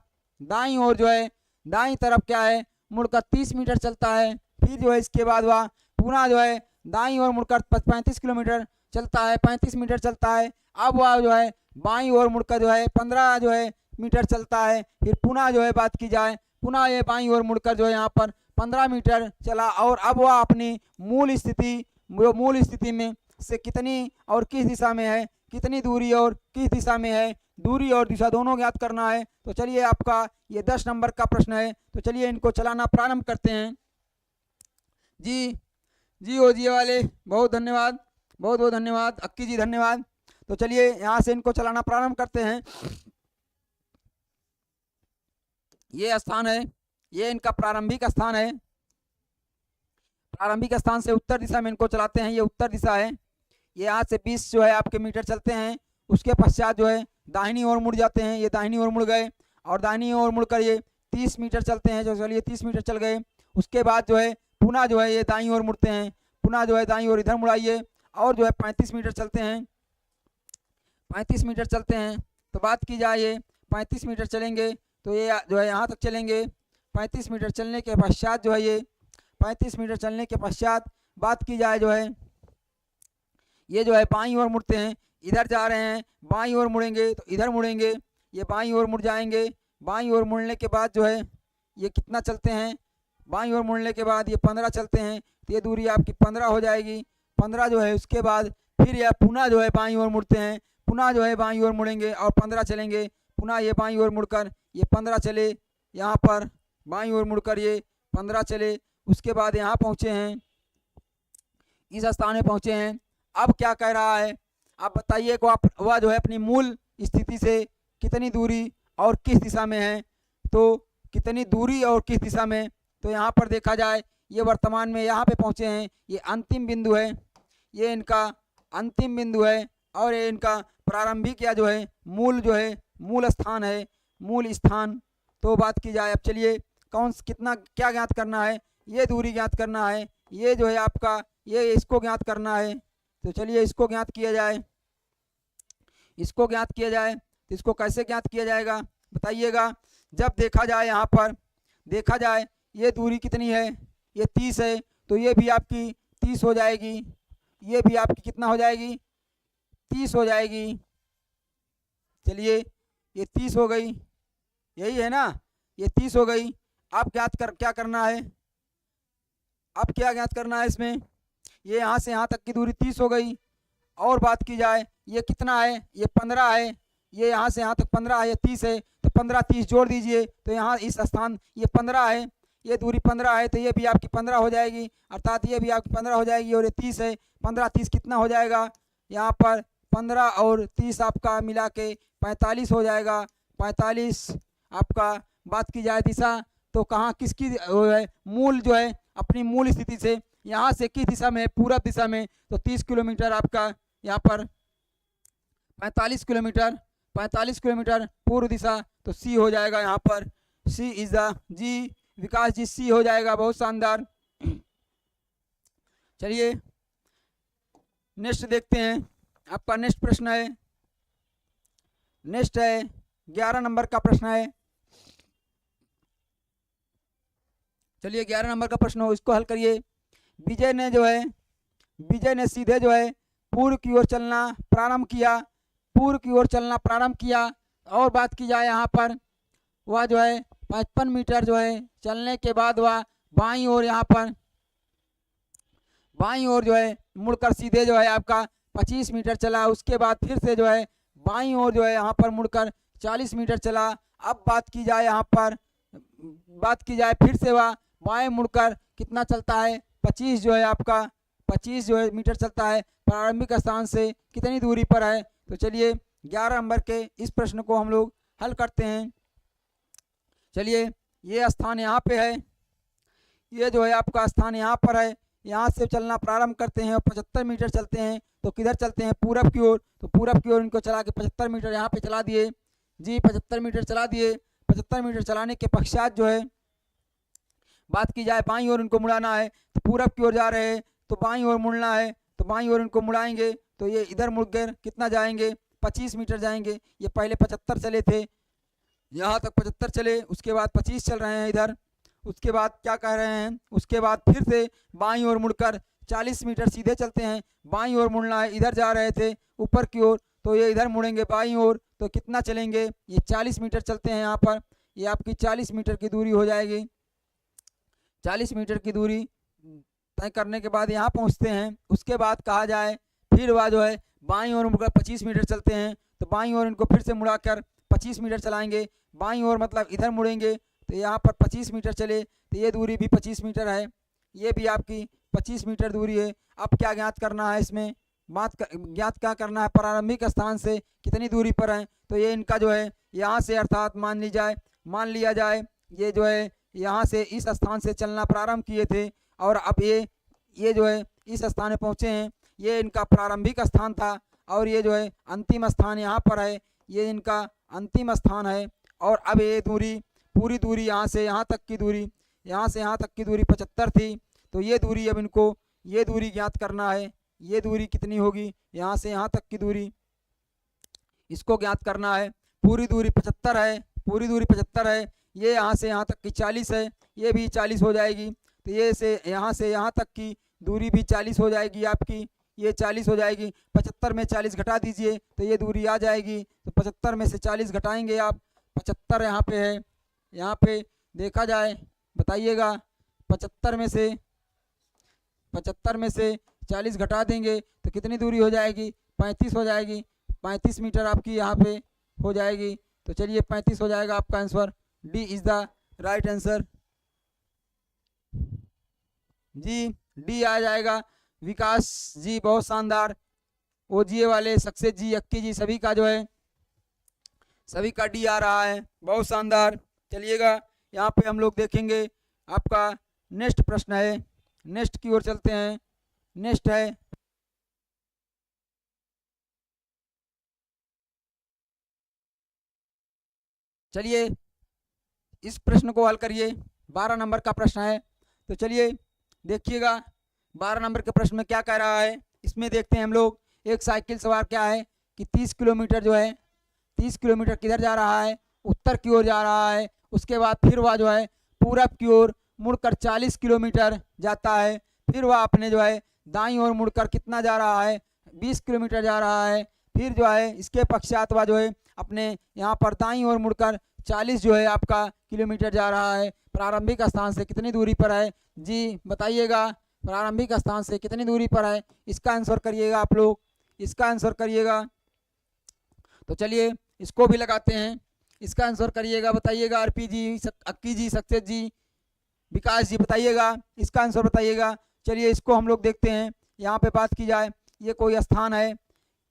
दाईं ओर जो है दाईं तरफ क्या है मुड़कर 30 मीटर चलता है, फिर जो है इसके बाद वह पुनः जो है दाईं ओर मुड़कर 35 किलोमीटर चलता है, 35 मीटर चलता है। अब वह जो है बाईं ओर मुड़कर जो है 15 जो है मीटर चलता है, फिर पुनः जो है बात की जाए, पुनः ये बाईं ओर मुड़कर जो है यहाँ पर 15 मीटर चला और अब वह अपनी मूल स्थिति में से कितनी और किस दिशा में है, कितनी दूरी और किस दिशा में है, दूरी और दिशा दोनों ज्ञात करना है। तो चलिए आपका ये 10 नंबर का प्रश्न है, तो चलिए इनको चलाना प्रारंभ करते हैं। जी ओजीए वाले बहुत धन्यवाद, बहुत बहुत धन्यवाद, अक्की जी धन्यवाद। तो चलिए यहाँ से इनको चलाना प्रारंभ करते हैं। ये स्थान है, ये इनका प्रारंभिक स्थान है, प्रारंभिक स्थान से उत्तर दिशा में इनको चलाते हैं, ये उत्तर दिशा है। ये यहाँ से 20 जो है आपके मीटर चलते हैं, उसके पश्चात जो है दाहिनी ओर मुड़ जाते हैं, ये दाहिनी ओर मुड़ गए और दाहिनी ओर मुड़कर ये 30 मीटर चलते हैं। जो चलिए 30 मीटर चल गए, उसके बाद जो है पुनः जो है ये दाईं ओर मुड़ते हैं, पुनः जो है दाईं ओर इधर मुड़ाइए और जो है 35 मीटर चलते हैं, 35 मीटर चलते हैं। तो बात की जाए ये 35 मीटर चलेंगे तो ये जो है यहाँ तक चलेंगे। 35 मीटर चलने के पश्चात जो है ये 35 मीटर चलने के पश्चात बात की जाए जो है ये जो है बाईं ओर मुड़ते हैं, इधर जा रहे हैं, बाईं ओर मुड़ेंगे तो इधर मुड़ेंगे, ये बाईं ओर मुड़ जाएंगे। बाईं ओर मुड़ने के बाद जो है ये कितना चलते हैं, बाईं ओर मुड़ने के बाद ये 15 चलते हैं, तो ये दूरी आपकी 15 हो जाएगी। 15 जो है उसके बाद फिर यह पुनः जो है बाईं ओर मुड़ते हैं, पुनः जो है बाईं ओर मुड़ेंगे और 15 चलेंगे, पुनः ये बाईं ओर मुड़कर ये 15 चले, यहाँ पर बाईं ओर मुड़कर ये 15 चले, उसके बाद यहाँ पहुँचे हैं, इस स्थान में पहुँचे हैं। अब क्या कह रहा है, आप बताइए को आप वह जो है अपनी मूल स्थिति से कितनी दूरी और किस दिशा में है, तो कितनी दूरी और किस दिशा में तो यहाँ पर देखा जाए ये वर्तमान में यहाँ पे पहुँचे हैं, ये अंतिम बिंदु है, ये इनका अंतिम बिंदु है और ये इनका प्रारंभिक या जो है मूल जो है मूल स्थान है, मूल स्थान। तो बात की जाए अब चलिए कितना क्या ज्ञात करना है, ये दूरी ज्ञात करना है, ये जो है आपका ये इसको ज्ञात करना है। तो चलिए इसको ज्ञात किया जाए, इसको ज्ञात किया जाए। तो इसको कैसे ज्ञात किया जाएगा बताइएगा। जब देखा जाए यहाँ पर देखा जाए ये दूरी कितनी है, ये 30 है, तो ये भी आपकी 30 हो जाएगी, ये भी आपकी कितना हो जाएगी 30 हो जाएगी। चलिए ये 30 हो गई, यही है ना, ये 30 हो गई। अब क्या करना है, अब क्या ज्ञात करना है इसमें, ये यहाँ से यहाँ तक की दूरी 30 हो गई। और बात की जाए ये कितना है, ये 15 है, ये यहाँ से यहाँ तक 15 है, ये 30 है, तो 15 30 जोड़ दीजिए तो यहाँ इस स्थान ये 15 है, ये दूरी 15 है, तो ये भी आपकी 15 हो जाएगी, अर्थात ये भी आपकी 15 हो जाएगी। और ये 30 है, 15 30 कितना हो जाएगा, यहाँ पर 15 और 30 आपका मिला के 45 हो जाएगा। 45 आपका बात की जाए दिशा, तो कहाँ किसकी है मूल जो है अपनी मूल स्थिति से यहाँ से किस दिशा में, पूर्व दिशा में, तो 30 किलोमीटर आपका यहाँ पर 45 किलोमीटर पूर्व दिशा, तो सी हो जाएगा यहाँ पर, सी इज द जी, विकास जी सी हो जाएगा। बहुत शानदार। चलिए नेक्स्ट देखते हैं, आपका नेक्स्ट प्रश्न है, नेक्स्ट है 11 नंबर का प्रश्न है। चलिए 11 नंबर का प्रश्न हो, इसको हल करिए। विजय ने सीधे जो है पूर्व की ओर चलना प्रारंभ किया, पूर्व की ओर चलना प्रारंभ किया। और बात की जाए यहाँ पर वह जो है 55 मीटर जो है चलने के बाद वह बाईं ओर यहाँ पर बाईं ओर जो है मुड़कर सीधे जो है आपका 25 मीटर चला। उसके बाद फिर से जो है बाईं ओर जो है यहाँ पर मुड़कर 40 मीटर चला। अब बात की जाए यहाँ पर फिर से वह बाएं मुड़कर कितना चलता है, 25 जो है आपका 25 जो है मीटर चलता है। प्रारंभिक स्थान से कितनी दूरी पर है, तो चलिए 11 नंबर के इस प्रश्न को हम लोग हल करते हैं। चलिए ये स्थान यहाँ पे है, ये जो है आपका स्थान यहाँ पर है, यहाँ से चलना प्रारंभ करते हैं और 75 मीटर चलते हैं। तो किधर चलते हैं, पूरब की ओर। तो पूरब की ओर इनको चला के 75 मीटर यहाँ पे चला दिए जी, 75 मीटर चला दिए। 75 मीटर चलाने के पश्चात जो है बात की जाए बाईं ओर इनको मुड़ाना है, तो पूरब की ओर जा रहे हैं तो बाईं ओर मुड़ना है, तो बाईं ओर इनको मुड़ाएंगे तो ये इधर मुड़ कर कितना जाएंगे, 25 मीटर जाएंगे। ये पहले 75 चले थे, यहाँ तक 75 चले, उसके बाद 25 चल रहे हैं इधर। उसके बाद क्या कह रहे हैं, उसके बाद फिर से बाईं ओर मुड़कर 40 मीटर सीधे चलते हैं। बाईं ओर मुड़ना है, इधर जा रहे थे ऊपर की ओर, तो ये इधर मुड़ेंगे बाईं ओर। तो कितना चलेंगे, ये 40 मीटर चलते हैं यहाँ पर, ये आपकी 40 मीटर की दूरी हो जाएगी। 40 मीटर की दूरी तय करने के बाद यहाँ पहुँचते हैं। उसके बाद कहा जाए फिर वह जो है बाईं ओर मुड़कर 25 मीटर चलते हैं, तो बाईं ओर इनको फिर से मुड़ाकर 25 मीटर चलाएंगे। बाईं ओर मतलब इधर मुड़ेंगे, तो यहाँ पर 25 मीटर चले, तो ये दूरी भी 25 मीटर है, ये भी आपकी 25 मीटर दूरी है। अब क्या ज्ञात करना है इसमें, ज्ञात क्या करना है, प्रारंभिक स्थान से कितनी दूरी पर है। तो ये इनका जो है यहाँ से अर्थात मान लिया जाए ये जो है यहाँ से इस स्थान से चलना प्रारंभ किए थे और अब ये जो है इस स्थान में पहुँचे हैं। ये इनका प्रारंभिक स्थान था और ये जो है अंतिम स्थान यहाँ पर है, ये इनका अंतिम स्थान है। और अब ये दूरी पूरी दूरी यहाँ से यहाँ तक की दूरी 75 थी, तो ये दूरी अब इनको ये दूरी ज्ञात करना है। ये दूरी कितनी होगी, यहाँ से यहाँ तक की दूरी इसको ज्ञात करना है। पूरी दूरी 75 है, ये यहाँ से यहाँ तक की 40 है, ये भी 40 हो जाएगी। तो ये से यहाँ तक की दूरी भी 40 हो जाएगी आपकी, ये 40 हो जाएगी। 75 में 40 घटा दीजिए तो ये दूरी आ जाएगी। तो 75 में से 40 घटाएंगे आप, 75 यहाँ पे है, यहाँ पे देखा जाए बताइएगा 75 में से 40 घटा देंगे तो कितनी दूरी हो जाएगी, 35 हो जाएगी। 35 मीटर आपकी यहाँ पे हो जाएगी। तो चलिए 35 हो जाएगा आपका answer, D is the right answer जी, डी आ जाएगा। विकास जी बहुत शानदार, ओजीए वाले सक्सेस जी, अक्की जी, सभी का जो है सभी का डी आ रहा है, बहुत शानदार। चलिएगा यहाँ पे हम लोग देखेंगे आपका नेक्स्ट प्रश्न है, नेक्स्ट की ओर चलते हैं। नेक्स्ट है चलिए इस प्रश्न को हल करिए। 12 नंबर का प्रश्न है, तो चलिए देखिएगा 12 नंबर के प्रश्न में क्या कह रहा है। इसमें देखते हैं हम लोग, एक साइकिल सवार क्या है कि 30 किलोमीटर जो है 30 किलोमीटर किधर जा रहा है, उत्तर की ओर जा रहा है। उसके बाद फिर वह जो है पूरब की ओर मुड़कर 40 किलोमीटर जाता है। फिर वह अपने जो है दाईं ओर मुड़कर कितना जा रहा है, 20 किलोमीटर जा रहा है। फिर जो है इसके पश्चात वह जो है अपने यहाँ पर दाईं ओर मुड़कर 40 जो है आपका किलोमीटर जा रहा है। प्रारंभिक स्थान से कितनी दूरी पर है जी बताइएगा, प्रारंभिक स्थान से कितनी दूरी पर है, इसका आंसर करिएगा आप लोग, इसका आंसर करिएगा। तो चलिए इसको भी लगाते हैं, इसका आंसर करिएगा, बताइएगा। आरपी जी, अक्की जी, सक्सेस जी, विकास जी बताइएगा, इसका आंसर बताइएगा। चलिए इसको हम लोग देखते हैं। यहाँ पे बात की जाए, ये कोई स्थान है,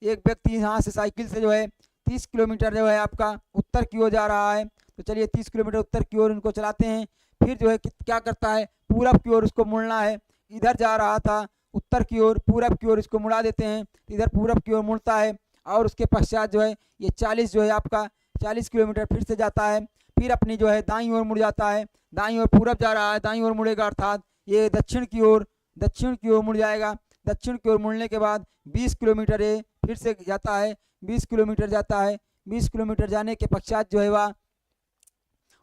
एक व्यक्ति यहाँ से साइकिल से जो है 30 किलोमीटर जो है आपका उत्तर की ओर जा रहा है। तो चलिए 30 किलोमीटर उत्तर की ओर इनको चलाते हैं। फिर जो है क्या करता है, पूरब की ओर उसको मुड़ना है। इधर जा रहा था उत्तर की ओर, पूरब की ओर इसको मुड़ा देते हैं, इधर पूरब की ओर मुड़ता है। और उसके पश्चात जो है ये 40 जो है आपका 40 किलोमीटर फिर से जाता है। फिर अपनी जो है दाईं ओर मुड़ जाता है, दाईं ओर पूरब जा रहा है, दाईं ओर मुड़ेगा, अर्थात ये दक्षिण की ओर मुड़ जाएगा। दक्षिण की ओर मुड़ने के बाद 20 किलोमीटर ये फिर से जाता है, 20 किलोमीटर जाता है। 20 किलोमीटर जाने के पश्चात जो है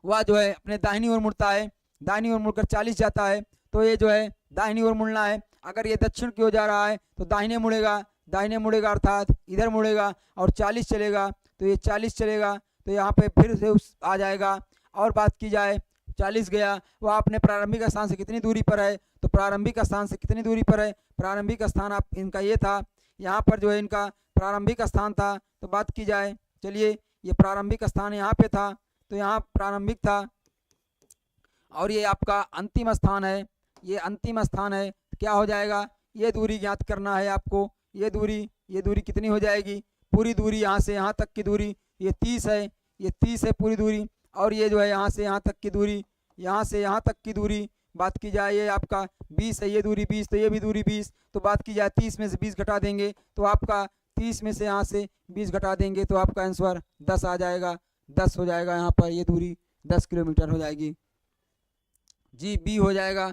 वह जो है अपने दाहिनी ओर मुड़ता है, दाहिनी ओर मुड़कर 40 जाता है। तो ये जो है दाहिनी ओर मुड़ना है। अगर ये दक्षिण की ओर जा रहा है तो दाहिने मुड़ेगा, अर्थात इधर मुड़ेगा और 40 चलेगा। तो ये 40 चलेगा, तो यहाँ पे फिर से आ जाएगा। और बात की जाए 40 गया, वह अपने प्रारंभिक स्थान से कितनी दूरी पर है, तो प्रारंभिक स्थान से कितनी दूरी पर है, प्रारंभिक स्थान आप इनका ये था, यहाँ पर जो है इनका प्रारंभिक स्थान था। तो बात की जाए, चलिए ये प्रारंभिक स्थान यहाँ पे था, तो यहाँ प्रारंभिक था और ये आपका अंतिम स्थान है, ये अंतिम स्थान है। क्या हो जाएगा, ये दूरी ज्ञात करना है आपको। ये दूरी कितनी हो जाएगी, पूरी दूरी यहाँ से यहाँ तक की दूरी ये 30 है, ये 30 है पूरी दूरी। और ये जो है यहाँ से यहाँ तक की दूरी, यहाँ से यहाँ तक की दूरी बात की जाए ये आपका 20 है, ये दूरी 20, तो ये भी दूरी 20। तो बात की जाए 30 में से 20 घटा देंगे तो आपका 30 में से यहाँ से 20 घटा देंगे तो आपका आंसर 10 आ जाएगा, 10 हो जाएगा। यहाँ पर ये दूरी 10 किलोमीटर हो जाएगी जी, बी हो जाएगा।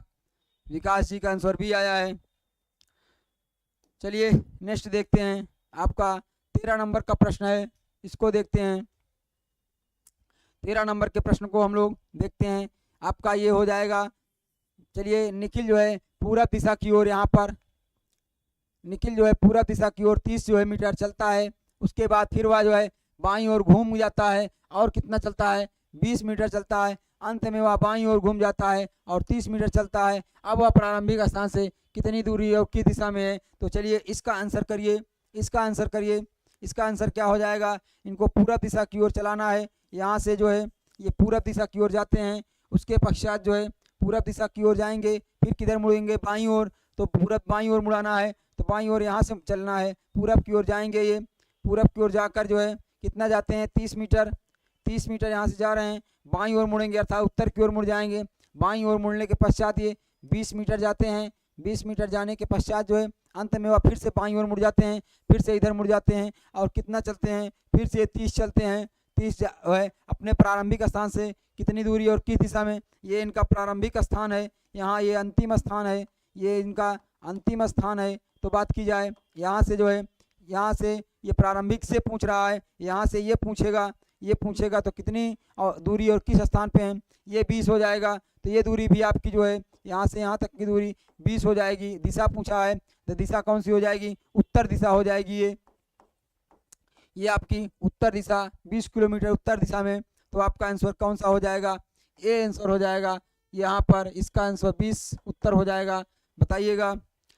विकास जी का आंसर बी आया है। चलिए नेक्स्ट देखते हैं, आपका 13 नंबर का प्रश्न है, इसको देखते हैं। 13 नंबर के प्रश्न को हम लोग देखते हैं, आपका ये हो जाएगा। चलिए निखिल जो है पूरब दिशा की ओर, यहाँ पर निखिल जो है पूरब दिशा की ओर 30 जो है मीटर चलता है। उसके बाद फिर वह जो है बाईं ओर घूम जाता है और कितना चलता है, 20 मीटर चलता है। अंत में वह बाईं ओर घूम जाता है और 30 मीटर चलता है। अब वह प्रारंभिक स्थान से कितनी दूरी और किस दिशा में है, तो चलिए इसका आंसर करिए, इसका आंसर करिए। इसका आंसर क्या हो जाएगा, इनको पूरब दिशा की ओर चलाना है। यहाँ से जो है ये पूरब दिशा की ओर जाते हैं, उसके पश्चात जो है पूरब दिशा की ओर जाएंगे, फिर किधर मुड़ेंगे, बाईं ओर। तो पूरब बाईं ओर मुड़ाना है, तो बाईं ओर यहाँ से चलना है, पूरब की ओर जाएंगे। ये पूरब की ओर जाकर जो है कितना जाते हैं, 30 मीटर। 30 मीटर यहाँ से जा रहे हैं, बाईं ओर मुड़ेंगे अर्थात उत्तर की ओर मुड़ जाएंगे। बाईं ओर मुड़ने के पश्चात ये 20 मीटर जाते हैं। 20 मीटर जाने के पश्चात जो है अंत में वह फिर से बाईं ओर मुड़ जाते हैं, फिर से इधर मुड़ जाते हैं और कितना चलते हैं, फिर से 30 चलते हैं। 30 है अपने प्रारंभिक स्थान से कितनी दूरी और किस दिशा में, ये इनका प्रारंभिक स्थान है, यहाँ ये अंतिम स्थान है, ये इनका अंतिम स्थान है। तो बात की जाए यहाँ से जो है, यहाँ से ये प्रारंभिक से पूछ रहा है, यहाँ से ये पूछेगा तो कितनी और दूरी और किस स्थान पे है, ये 20 हो जाएगा। तो ये दूरी भी आपकी जो है यहाँ से यहाँ तक की दूरी 20 हो जाएगी। दिशा पूछा है तो दिशा कौन सी हो जाएगी, उत्तर दिशा हो जाएगी। ये आपकी उत्तर दिशा 20 किलोमीटर उत्तर दिशा में। तो आपका आंसर कौन सा हो जाएगा, ए आंसर हो जाएगा यहाँ पर। इसका आंसर 20 उत्तर हो जाएगा। बताइएगा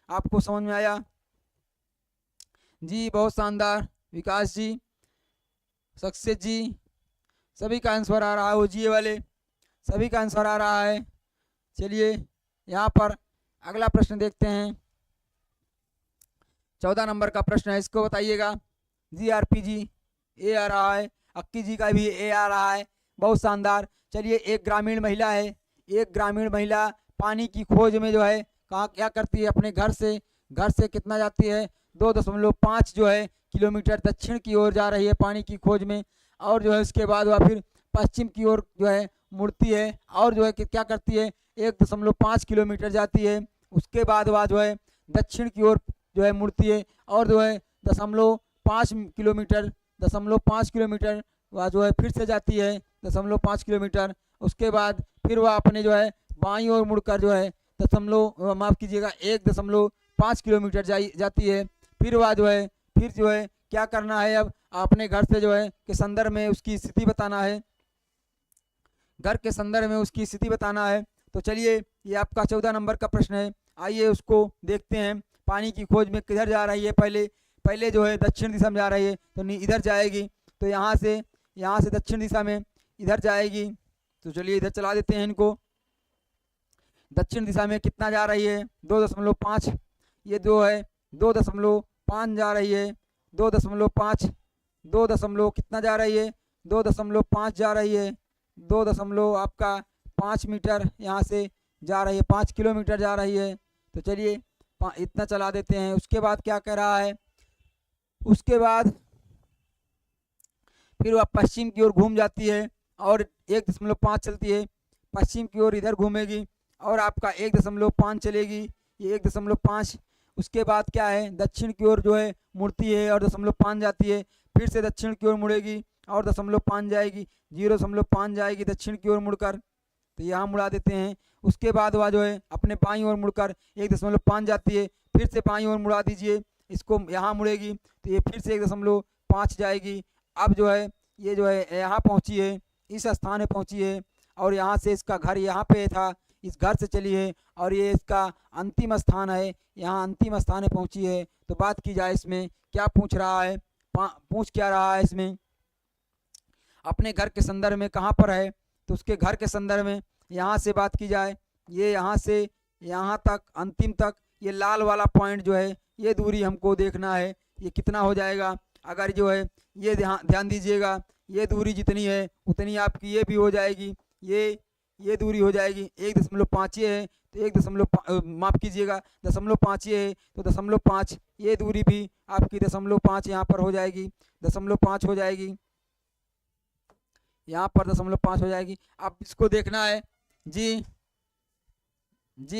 आपको समझ में आया जी, बहुत शानदार। विकास जी, सक्सेस जी, सभी का आंसर आ रहा है, ओजीए वाले सभी का आंसर आ रहा है। चलिए यहाँ पर अगला प्रश्न देखते हैं। 14 नंबर का प्रश्न है, इसको बताइएगा जी। आरपी जी ए आ रहा है, अक्की जी का भी ए आ रहा है, बहुत शानदार। चलिए एक ग्रामीण महिला है, एक ग्रामीण महिला पानी की खोज में जो है कहाँ क्या करती है, अपने घर से कितना जाती है, 2.5 जो है किलोमीटर दक्षिण की ओर जा रही है पानी की खोज में। और जो है उसके बाद वह फिर पश्चिम की ओर जो है मुड़ती है और जो है कि क्या करती है, 1.5 किलोमीटर जाती है। उसके बाद वह जो है दक्षिण की ओर जो है मुड़ती है और जो है 0.5 किलोमीटर वह जो है फिर से जाती है 0.5 किलोमीटर। उसके बाद फिर वह अपने जो है बाईं ओर मुड़कर जो है माफ़ कीजिएगा 1.5 किलोमीटर जाती है। फिर वह जो है क्या करना है, अब अपने घर से जो है के संदर्भ में उसकी स्थिति बताना है, घर के संदर्भ में उसकी स्थिति बताना है। तो चलिए ये आपका 14 नंबर का प्रश्न है, आइए उसको देखते हैं। पानी की खोज में किधर जा रही है, पहले जो है दक्षिण दिशा में जा रही है तो इधर जाएगी, तो यहाँ से दक्षिण दिशा में इधर जाएगी। तो चलिए इधर चला देते हैं इनको। दक्षिण दिशा में कितना जा रही है, 2.5, ये 2 है 2.5 जा रही है, 2.5 कितना जा रही है, 2.5 जा रही है, 2.5 मीटर यहाँ से जा रही है, 5 किलोमीटर जा रही है। तो चलिए इतना चला देते हैं। उसके बाद क्या कह रहा है, उसके बाद फिर वह पश्चिम की ओर घूम जाती है और 1.5 चलती है, पश्चिम की ओर इधर घूमेगी और आपका 1.5 चलेगी, ये 1.5। उसके बाद क्या है, दक्षिण की ओर जो है मुड़ती है और 0.5 जाती है, फिर से दक्षिण की ओर मुड़ेगी और 0.5 जाएगी, 0.5 जाएगी दक्षिण की ओर मुड़कर। तो यहाँ मुड़ा देते हैं। उसके बाद वह जो है अपने बाईं ओर मुड़कर 1.5 जाती है, फिर से बाईं ओर मुड़ा दीजिए, इसको यहाँ मुड़ेगी तो ये फिर से 1.5 जाएगी। अब जो है ये जो है यहाँ पहुँची है, इस स्थान में पहुँची है और यहाँ से इसका घर यहाँ पे था, इस घर से चली है और ये इसका अंतिम स्थान है, यहाँ अंतिम स्थान में पहुँची है। तो बात की जाए इसमें क्या पूछ रहा है, पूछ क्या रहा है इसमें, अपने घर के संदर्भ में कहाँ पर है, तो उसके घर के संदर्भ में यहाँ से बात की जाए, ये यहाँ से यहाँ तक अंतिम तक ये लाल वाला पॉइंट जो है ये दूरी हमको देखना है, ये कितना हो जाएगा। अगर जो है ये ध्यान दीजिएगा, ये दूरी जितनी है उतनी आपकी ये भी हो जाएगी, ये दूरी हो जाएगी 1.5 ये है तो माफ़ कीजिएगा 0.5 ये है तो 0.5 ये दूरी भी आपकी 0.5 यहाँ पर हो जाएगी, 0.5 हो जाएगी, यहाँ पर 0.5 हो जाएगी। अब इसको देखना है जी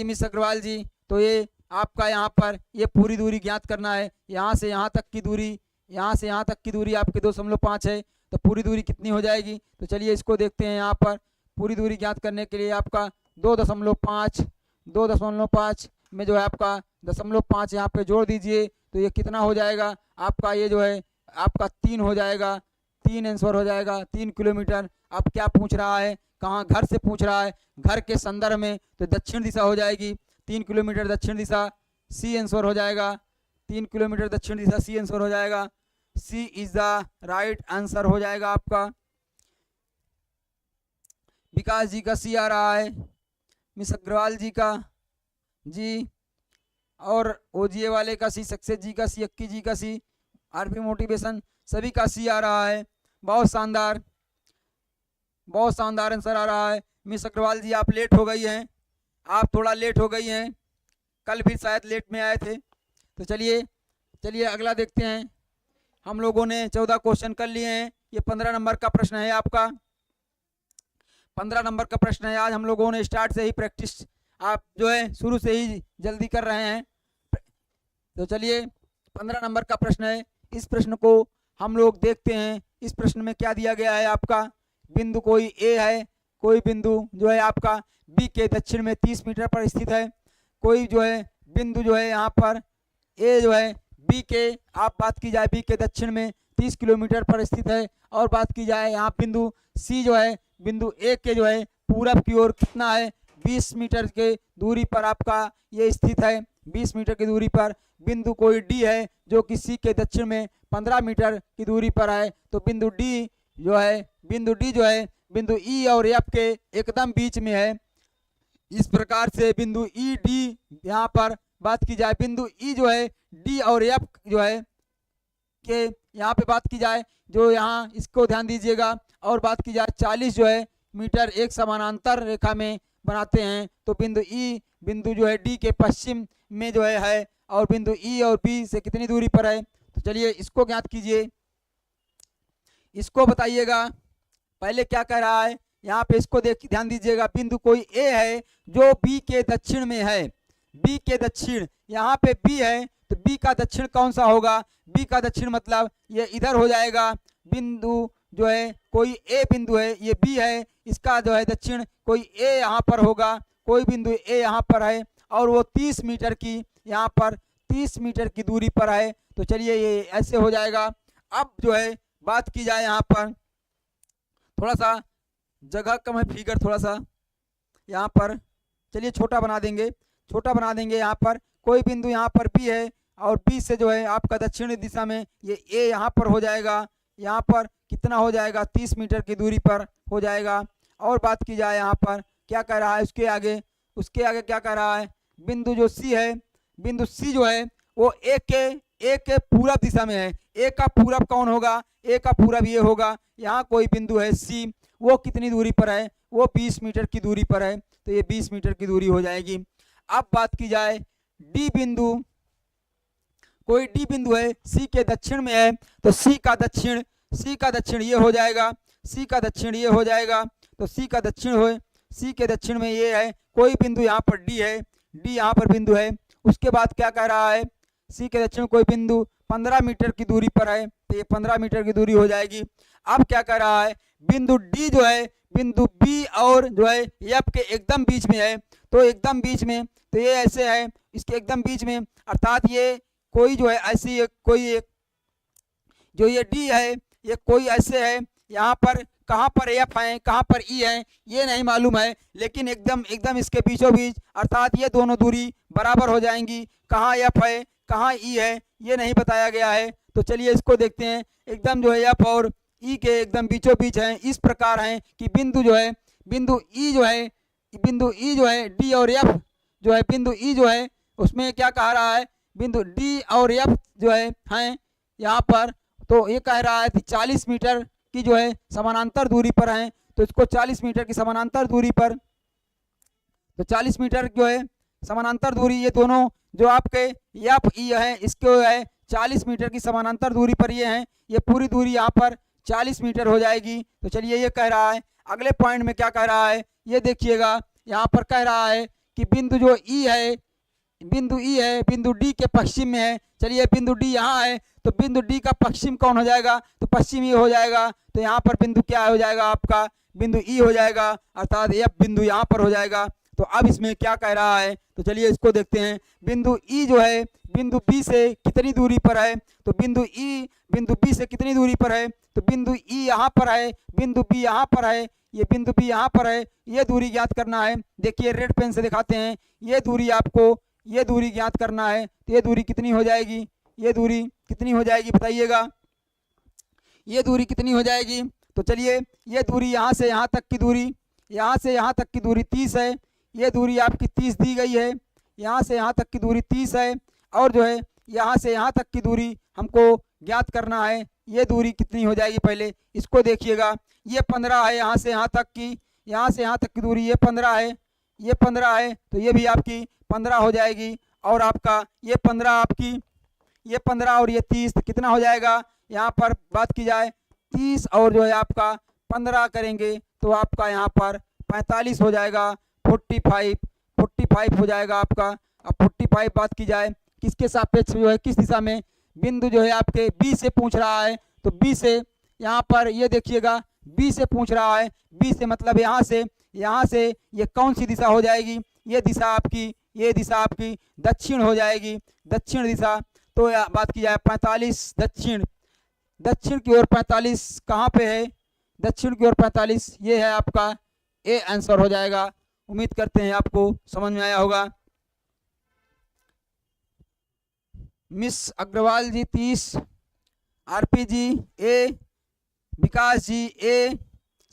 मिस अग्रवाल जी, तो ये आपका यहाँ पर ये पूरी दूरी ज्ञात करना है, यहाँ से यहाँ तक की दूरी, यहाँ से यहाँ तक की दूरी आपकी 2.5 है, तो पूरी दूरी कितनी हो जाएगी। तो चलिए इसको देखते हैं। यहाँ पर पूरी दूरी ज्ञात करने के लिए आपका 2.5 में जो है आपका 0.5 यहाँ पे जोड़ दीजिए, तो ये कितना हो जाएगा आपका, ये जो है आपका 3 हो जाएगा, 3 आंसर हो जाएगा, 3 किलोमीटर। अब क्या पूछ रहा है, कहाँ, घर से पूछ रहा है, घर के संदर्भ में तो दक्षिण दिशा हो जाएगी, 3 किलोमीटर दक्षिण दिशा, सी आंसर हो जाएगा, 3 किलोमीटर दक्षिण दिशा सी आंसर हो जाएगा, सी इज द राइट आंसर हो जाएगा आपका। विकास जी का सी आ रहा है, मिस अग्रवाल जी का जी, और ओजीए वाले का सी, सक्सेस जी का सी, अक्की जी का सी, आरपी मोटिवेशन सभी का सी आ रहा है। बहुत शानदार आंसर आ रहा है। मिस अग्रवाल जी आप लेट हो गई हैं, आप थोड़ा लेट हो गई हैं, कल भी शायद लेट में आए थे। तो चलिए अगला देखते हैं। हम लोगों ने 14 क्वेश्चन कर लिए हैं, ये 15 नंबर का प्रश्न है आपका, 15 नंबर का प्रश्न है। आज हम लोगों ने स्टार्ट से ही प्रैक्टिस आप जो है शुरू से ही जल्दी कर रहे हैं। तो चलिए 15 नंबर का प्रश्न है, इस प्रश्न को हम लोग देखते हैं। इस प्रश्न में क्या दिया गया है, आपका बिंदु कोई ए है, कोई बिंदु जो है आपका बी के दक्षिण में 30 मीटर पर स्थित है, कोई जो है बिंदु जो है यहाँ पर ए जो है बी के, आप बात की जाए बी के दक्षिण में 30 किलोमीटर पर स्थित है, और बात की जाए यहाँ बिंदु सी जो है बिंदु ए के जो है पूरब की ओर कितना है, 20 मीटर के दूरी पर आपका ये स्थित है। 20 मीटर की दूरी पर बिंदु कोई डी है जो कि सी के दक्षिण में 15 मीटर की दूरी पर है। तो बिंदु डी जो है बिंदु ई और एफ के एकदम बीच में है। इस प्रकार से बिंदु ई डी, यहाँ पर बात की जाए बिंदु ई जो है डी और एफ जो है के यहाँ पे बात की जाए, जो यहाँ इसको ध्यान दीजिएगा, और बात की जाए 40 जो है मीटर एक समानांतर रेखा में बनाते हैं तो बिंदु ई बिंदु जो है डी के पश्चिम में जो है और बिंदु ई और बी से कितनी दूरी पर है। तो चलिए इसको ज्ञात कीजिए, इसको बताइएगा। पहले क्या कह रहा है यहाँ पे, इसको देख ध्यान दीजिएगा। बिंदु कोई ए है जो बी के दक्षिण में है, बी के दक्षिण, यहाँ पे बी है तो बी का दक्षिण कौन सा होगा, बी का दक्षिण मतलब ये इधर हो जाएगा। बिंदु जो है कोई ए बिंदु है, ये बी है, इसका जो है दक्षिण कोई ए यहाँ पर होगा, कोई बिंदु ए यहाँ पर है और वो 30 मीटर की यहाँ पर 30 मीटर की दूरी पर है। तो चलिए ये ऐसे हो जाएगा। अब जो है बात की जाए, यहाँ पर थोड़ा सा जगह कम है, फिगर थोड़ा सा यहाँ पर चलिए छोटा बना देंगे, छोटा बना देंगे। यहाँ पर कोई बिंदु यहाँ पर बी है और बी से जो है आपका दक्षिणी दिशा में ये ए यहाँ पर हो जाएगा, यहाँ पर कितना हो जाएगा 30 मीटर की दूरी पर हो जाएगा। और बात की जाए यहाँ पर क्या कह रहा है उसके आगे क्या कह रहा है, बिंदु जो सी है, बिंदु सी जो है वो ए के पूरब दिशा में है। ए का पूरब कौन होगा, ए का पूरब ये होगा। यहाँ कोई बिंदु है सी, वो कितनी दूरी पर है, वो 20 मीटर की दूरी पर है, तो ये 20 मीटर की दूरी हो जाएगी। अब बात की जाए डी बिंदु, कोई डी बिंदु है सी के दक्षिण में है, तो सी का दक्षिण ये हो जाएगा, सी का दक्षिण ये हो जाएगा। तो सी का दक्षिण हो, सी के दक्षिण में ये है, कोई बिंदु यहाँ पर डी है, डी यहाँ पर बिंदु है। उसके बाद क्या कह रहा है, सी के दक्षिण कोई बिंदु 15 मीटर की दूरी पर है, तो ये 15 मीटर की दूरी हो जाएगी। अब क्या कह रहा है, बिंदु डी जो है बिंदु बी और जो है एफ के एकदम बीच में है, तो एकदम बीच में, तो ये ऐसे है इसके एकदम बीच में, अर्थात ये कोई जो है ऐसी कोई एक जो ये डी है ये कोई ऐसे है, यहाँ पर कहाँ पर एफ है कहाँ पर ई है ये नहीं मालूम है, लेकिन एकदम इसके बीचों बीच, अर्थात ये दोनों दूरी बराबर हो जाएंगी। कहाँ एफ है कहाँ ई है ये नहीं बताया गया है। तो चलिए इसको देखते हैं, एकदम जो है एफ और ई के एकदम बीचों बीच हैं, इस प्रकार हैं कि बिंदु ई जो है डी और एफ जो है, बिंदु ई जो है उसमें क्या कह रहा है, बिंदु डी और एफ जो है हैं यहाँ पर, तो ये कह रहा है कि 40 मीटर की जो है समानांतर दूरी पर हैं। तो इसको 40 मीटर की समानांतर दूरी पर, तो 40 मीटर जो है समानांतर दूरी, ये दोनों जो आपके एफ ई है इसको है 40 मीटर की समानांतर दूरी पर ये हैं, ये पूरी दूरी यहाँ पर 40 मीटर हो जाएगी। तो चलिए ये कह रहा है। अगले पॉइंट में क्या कह रहा है ये देखिएगा, यहाँ पर कह रहा है कि बिंदु जो ई है बिंदु डी के पश्चिम में है। चलिए बिंदु डी यहाँ है, तो बिंदु डी का पश्चिम कौन हो जाएगा, तो पश्चिम ई हो जाएगा। तो यहाँ पर बिंदु क्या हो जाएगा आपका, बिंदु ई हो जाएगा, अर्थात एफ बिंदु यहाँ पर हो जाएगा। तो अब इसमें क्या कह रहा है, तो चलिए इसको देखते हैं। बिंदु ई जो है बिंदु बी से कितनी दूरी पर है, तो बिंदु ई बिंदु बी से कितनी दूरी पर है, तो बिंदु ई यहाँ पर है, बिंदु बी यहाँ पर है, ये बिंदु बी यहाँ पर है, ये दूरी ज्ञात करना है। देखिए रेड पेन से दिखाते हैं, ये दूरी आपको ये दूरी ज्ञात करना है। तो ये दूरी कितनी हो जाएगी, ये दूरी कितनी हो जाएगी बताइएगा, ये दूरी कितनी हो जाएगी। तो चलिए ये दूरी यहाँ से यहाँ तक की दूरी, यहाँ से यहाँ तक की दूरी 30 है, ये दूरी आपकी 30 दी गई है, यहाँ से यहाँ तक की दूरी 30 है, और जो है यहाँ से यहाँ तक की दूरी हमको ज्ञात करना है। ये दूरी कितनी हो जाएगी पहले इसको देखिएगा, ये 15 है, यहाँ से यहाँ तक की, यहाँ से यहाँ तक की दूरी ये 15 है, ये 15 है, तो ये भी आपकी 15 हो जाएगी। और आपका ये 15 आपकी, ये 15 और ये 30 तो कितना हो जाएगा, यहाँ पर बात की जाए 30 और जो है आपका 15 करेंगे तो आपका यहाँ पर 45 हो जाएगा, 45 हो जाएगा आपका। अब 45 बात की जाए किसके सापेक्ष जो है, किस दिशा में, बिंदु जो है आपके बी से पूछ रहा है, तो बी से यहाँ पर ये देखिएगा बी से पूछ रहा है, बी से मतलब यहाँ से ये कौन सी दिशा हो जाएगी, ये दिशा आपकी दक्षिण हो जाएगी, दक्षिण दिशा। तो बात की जाए 45 दक्षिण की ओर 45 कहाँ पे है, दक्षिण की ओर 45 ये है आपका ए आंसर हो जाएगा। उम्मीद करते हैं आपको समझ में आया होगा। मिस अग्रवाल जी 30, आरपी जी ए, विकास जी ए,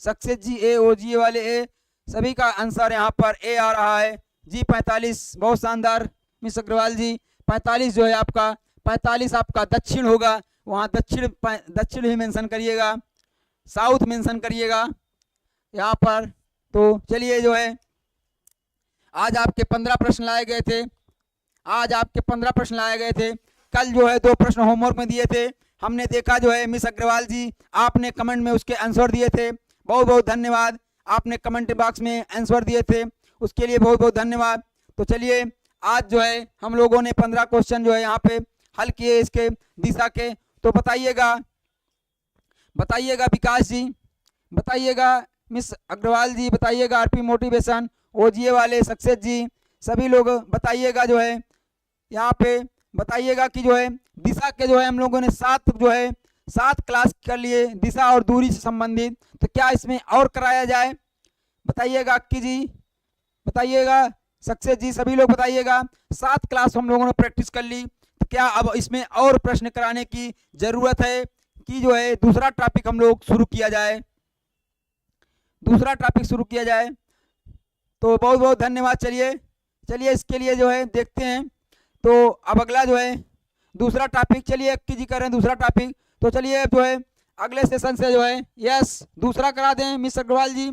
सक्सेस जी ए, ओजी वाले ए, सभी का आंसर यहाँ पर ए आ रहा है जी 45। बहुत शानदार मिस अग्रवाल जी। 45 जो है आपका 45 आपका दक्षिण होगा, वहाँ दक्षिण भी मेंशन करिएगा, साउथ मेंशन करिएगा यहाँ पर। तो चलिए जो है आज आपके 15 प्रश्न लाए गए थे। आज आपके 15 प्रश्न लाए गए थे। कल जो है 2 प्रश्न होमवर्क में दिए थे। हमने देखा जो है मिस अग्रवाल जी आपने कमेंट में उसके आंसर दिए थे, बहुत बहुत धन्यवाद। आपने कमेंट बॉक्स में आंसर दिए थे, उसके लिए बहुत बहुत धन्यवाद। तो चलिए आज जो है हम लोगों ने 15 क्वेश्चन जो है यहाँ पे हल किए इसके दिशा के। तो बताइएगा विकास जी, बताइएगा मिस अग्रवाल जी, बताइएगा आरपी मोटिवेशन, ओजीए वाले सक्सेस जी, सभी लोग बताइएगा जो है यहाँ पे बताइएगा कि जो है दिशा के जो है हम लोगों ने 7 क्लास कर लिए दिशा और दूरी से संबंधित। तो क्या इसमें और कराया जाए? बताइएगा अक्की जी, बताइएगा सक्सेस जी, सभी लोग बताइएगा। 7 क्लास हम लोगों ने प्रैक्टिस कर ली, तो क्या अब इसमें और प्रश्न कराने की जरूरत है कि जो है दूसरा टॉपिक हम लोग शुरू किया जाए, दूसरा टॉपिक शुरू किया जाए? तो बहुत बहुत धन्यवाद। चलिए इसके लिए जो है देखते हैं। तो अब अगला जो है दूसरा टॉपिक, चलिए अक्की जी करें दूसरा टॉपिक। तो चलिए जो है अगले सेशन से जो है दूसरा करा दें मिस अग्रवाल जी।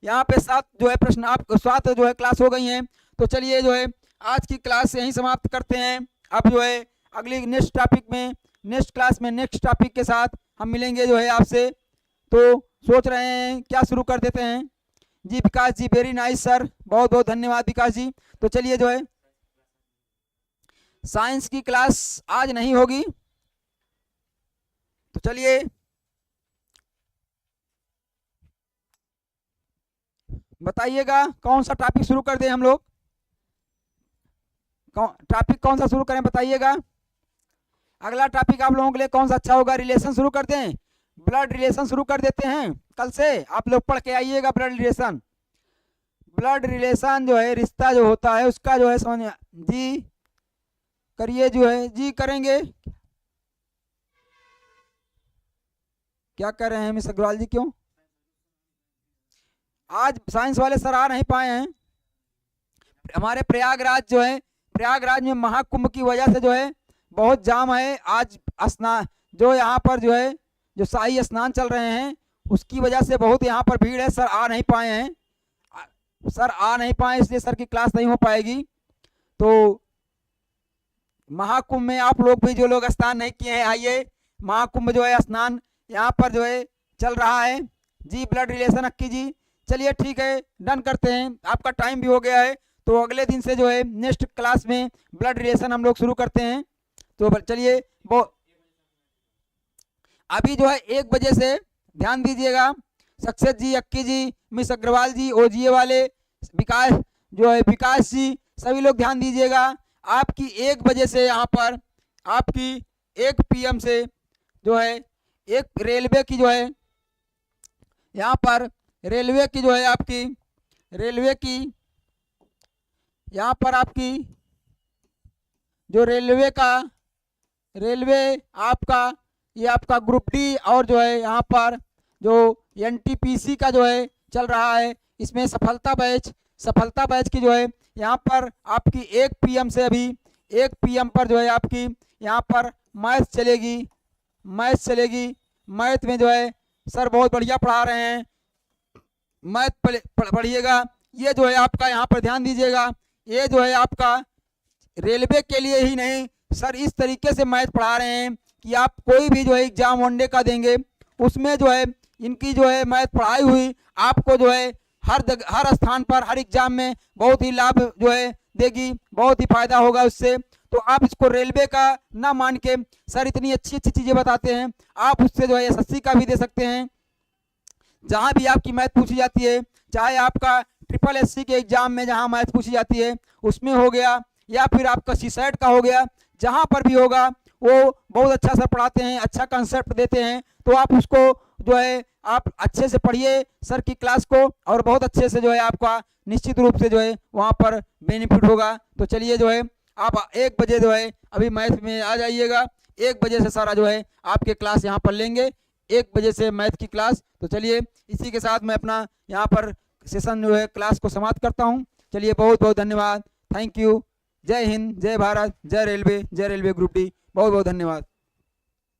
यहाँ पे 7 जो है प्रश्न आप 7 जो है क्लास हो गई हैं। तो चलिए जो है आज की क्लास यहीं समाप्त करते हैं। अब जो है अगली नेक्स्ट टॉपिक में, नेक्स्ट क्लास में नेक्स्ट टॉपिक के साथ हम मिलेंगे जो है आपसे। तो सोच रहे हैं क्या शुरू कर देते हैं जी? विकास जी वेरी नाइस सर, बहुत बहुत धन्यवाद विकास जी। तो चलिए जो है साइंस की क्लास आज नहीं होगी, तो चलिए बताइएगा कौन सा टॉपिक शुरू कर दें हम लोग? टॉपिक कौन सा शुरू करें बताइएगा? अगला टॉपिक आप लोगों के लिए कौन सा अच्छा होगा? रिलेशन शुरू कर दें, ब्लड रिलेशन शुरू कर देते हैं। कल से आप लोग पढ़ के आइएगा ब्लड रिलेशन। ब्लड रिलेशन जो है रिश्ता जो होता है उसका जो है समझ जी करिए जो है जी करेंगे। क्या कर रहे हैं मिस अग्रवाल जी? क्यों आज साइंस वाले सर आ नहीं पाए हैं? हमारे प्रयागराज जो है, प्रयागराज में महाकुंभ की वजह से जो है बहुत जाम है। आज स्नान जो यहाँ पर जो है जो शाही स्नान चल रहे हैं उसकी वजह से बहुत यहाँ पर भीड़ है। सर आ नहीं पाए हैं, सर आ नहीं पाए, इसलिए सर की क्लास नहीं हो पाएगी। तो महाकुंभ में आप लोग भी जो लोग स्नान नहीं किए हैं आइए, महाकुंभ जो है स्नान यहाँ पर जो है चल रहा है जी। ब्लड रिलेशन अक्की जी, चलिए ठीक है डन करते हैं, आपका टाइम भी हो गया है। तो अगले दिन से जो है नेक्स्ट क्लास में ब्लड रिलेशन हम लोग शुरू करते हैं। तो चलिए वो अभी जो है 1 बजे से ध्यान दीजिएगा। सक्सेस जी, अक्की जी, मिस अग्रवाल जी, ओजीए वाले, विकास जो है विकास जी, सभी लोग ध्यान दीजिएगा। आपकी 1 बजे से यहाँ पर आपकी 1 PM से जो है एक रेलवे की जो है यहाँ पर रेलवे की जो है आपकी रेलवे की यहाँ पर आपकी जो रेलवे आपका ये आपका ग्रुप डी और जो है यहाँ पर जो NTPC का जो है चल रहा है, इसमें सफलता बैच की जो है यहाँ पर आपकी 1 PM से अभी 1 PM पर जो है आपकी यहाँ पर मैथ चलेगी। मैथ में जो है सर बहुत बढ़िया पढ़ा रहे हैं, मैथ पढ़िएगा। ये जो है आपका यहाँ पर ध्यान दीजिएगा, ये जो है आपका रेलवे के लिए ही नहीं सर इस तरीके से मैथ पढ़ा रहे हैं कि आप कोई भी जो है एग्जाम वनडे का देंगे उसमें जो है इनकी जो है मैथ पढ़ाई हुई आपको जो है हर स्थान पर हर एग्जाम में बहुत ही लाभ जो है देगी, बहुत ही फायदा होगा उससे। तो आप इसको रेलवे का ना मान के सर इतनी अच्छी अच्छी चीज़ें बताते हैं, आप उससे जो है SSC का भी दे सकते हैं। जहाँ भी आपकी मैथ पूछी जाती है, चाहे आपका SSSC के एग्जाम में जहाँ मैथ पूछी जाती है उसमें हो गया या फिर आपका CSAT का हो गया, जहाँ पर भी होगा वो बहुत अच्छा सर पढ़ाते हैं, अच्छा कंसेप्ट देते हैं। तो आप उसको जो है आप अच्छे से पढ़िए सर की क्लास को, और बहुत अच्छे से जो है आपका निश्चित रूप से जो है वहाँ पर बेनिफिट होगा। तो चलिए जो है आप 1 बजे जो है अभी मैथ में आ जाइएगा। 1 बजे से सारा जो है आपके क्लास यहाँ पर लेंगे, 1 बजे से मैथ की क्लास। तो चलिए इसी के साथ मैं अपना यहाँ पर सेशन जो है क्लास को समाप्त करता हूँ। चलिए बहुत बहुत धन्यवाद, थैंक यू। जय हिंद, जय भारत, जय रेलवे ग्रुप डी, बहुत बहुत धन्यवाद।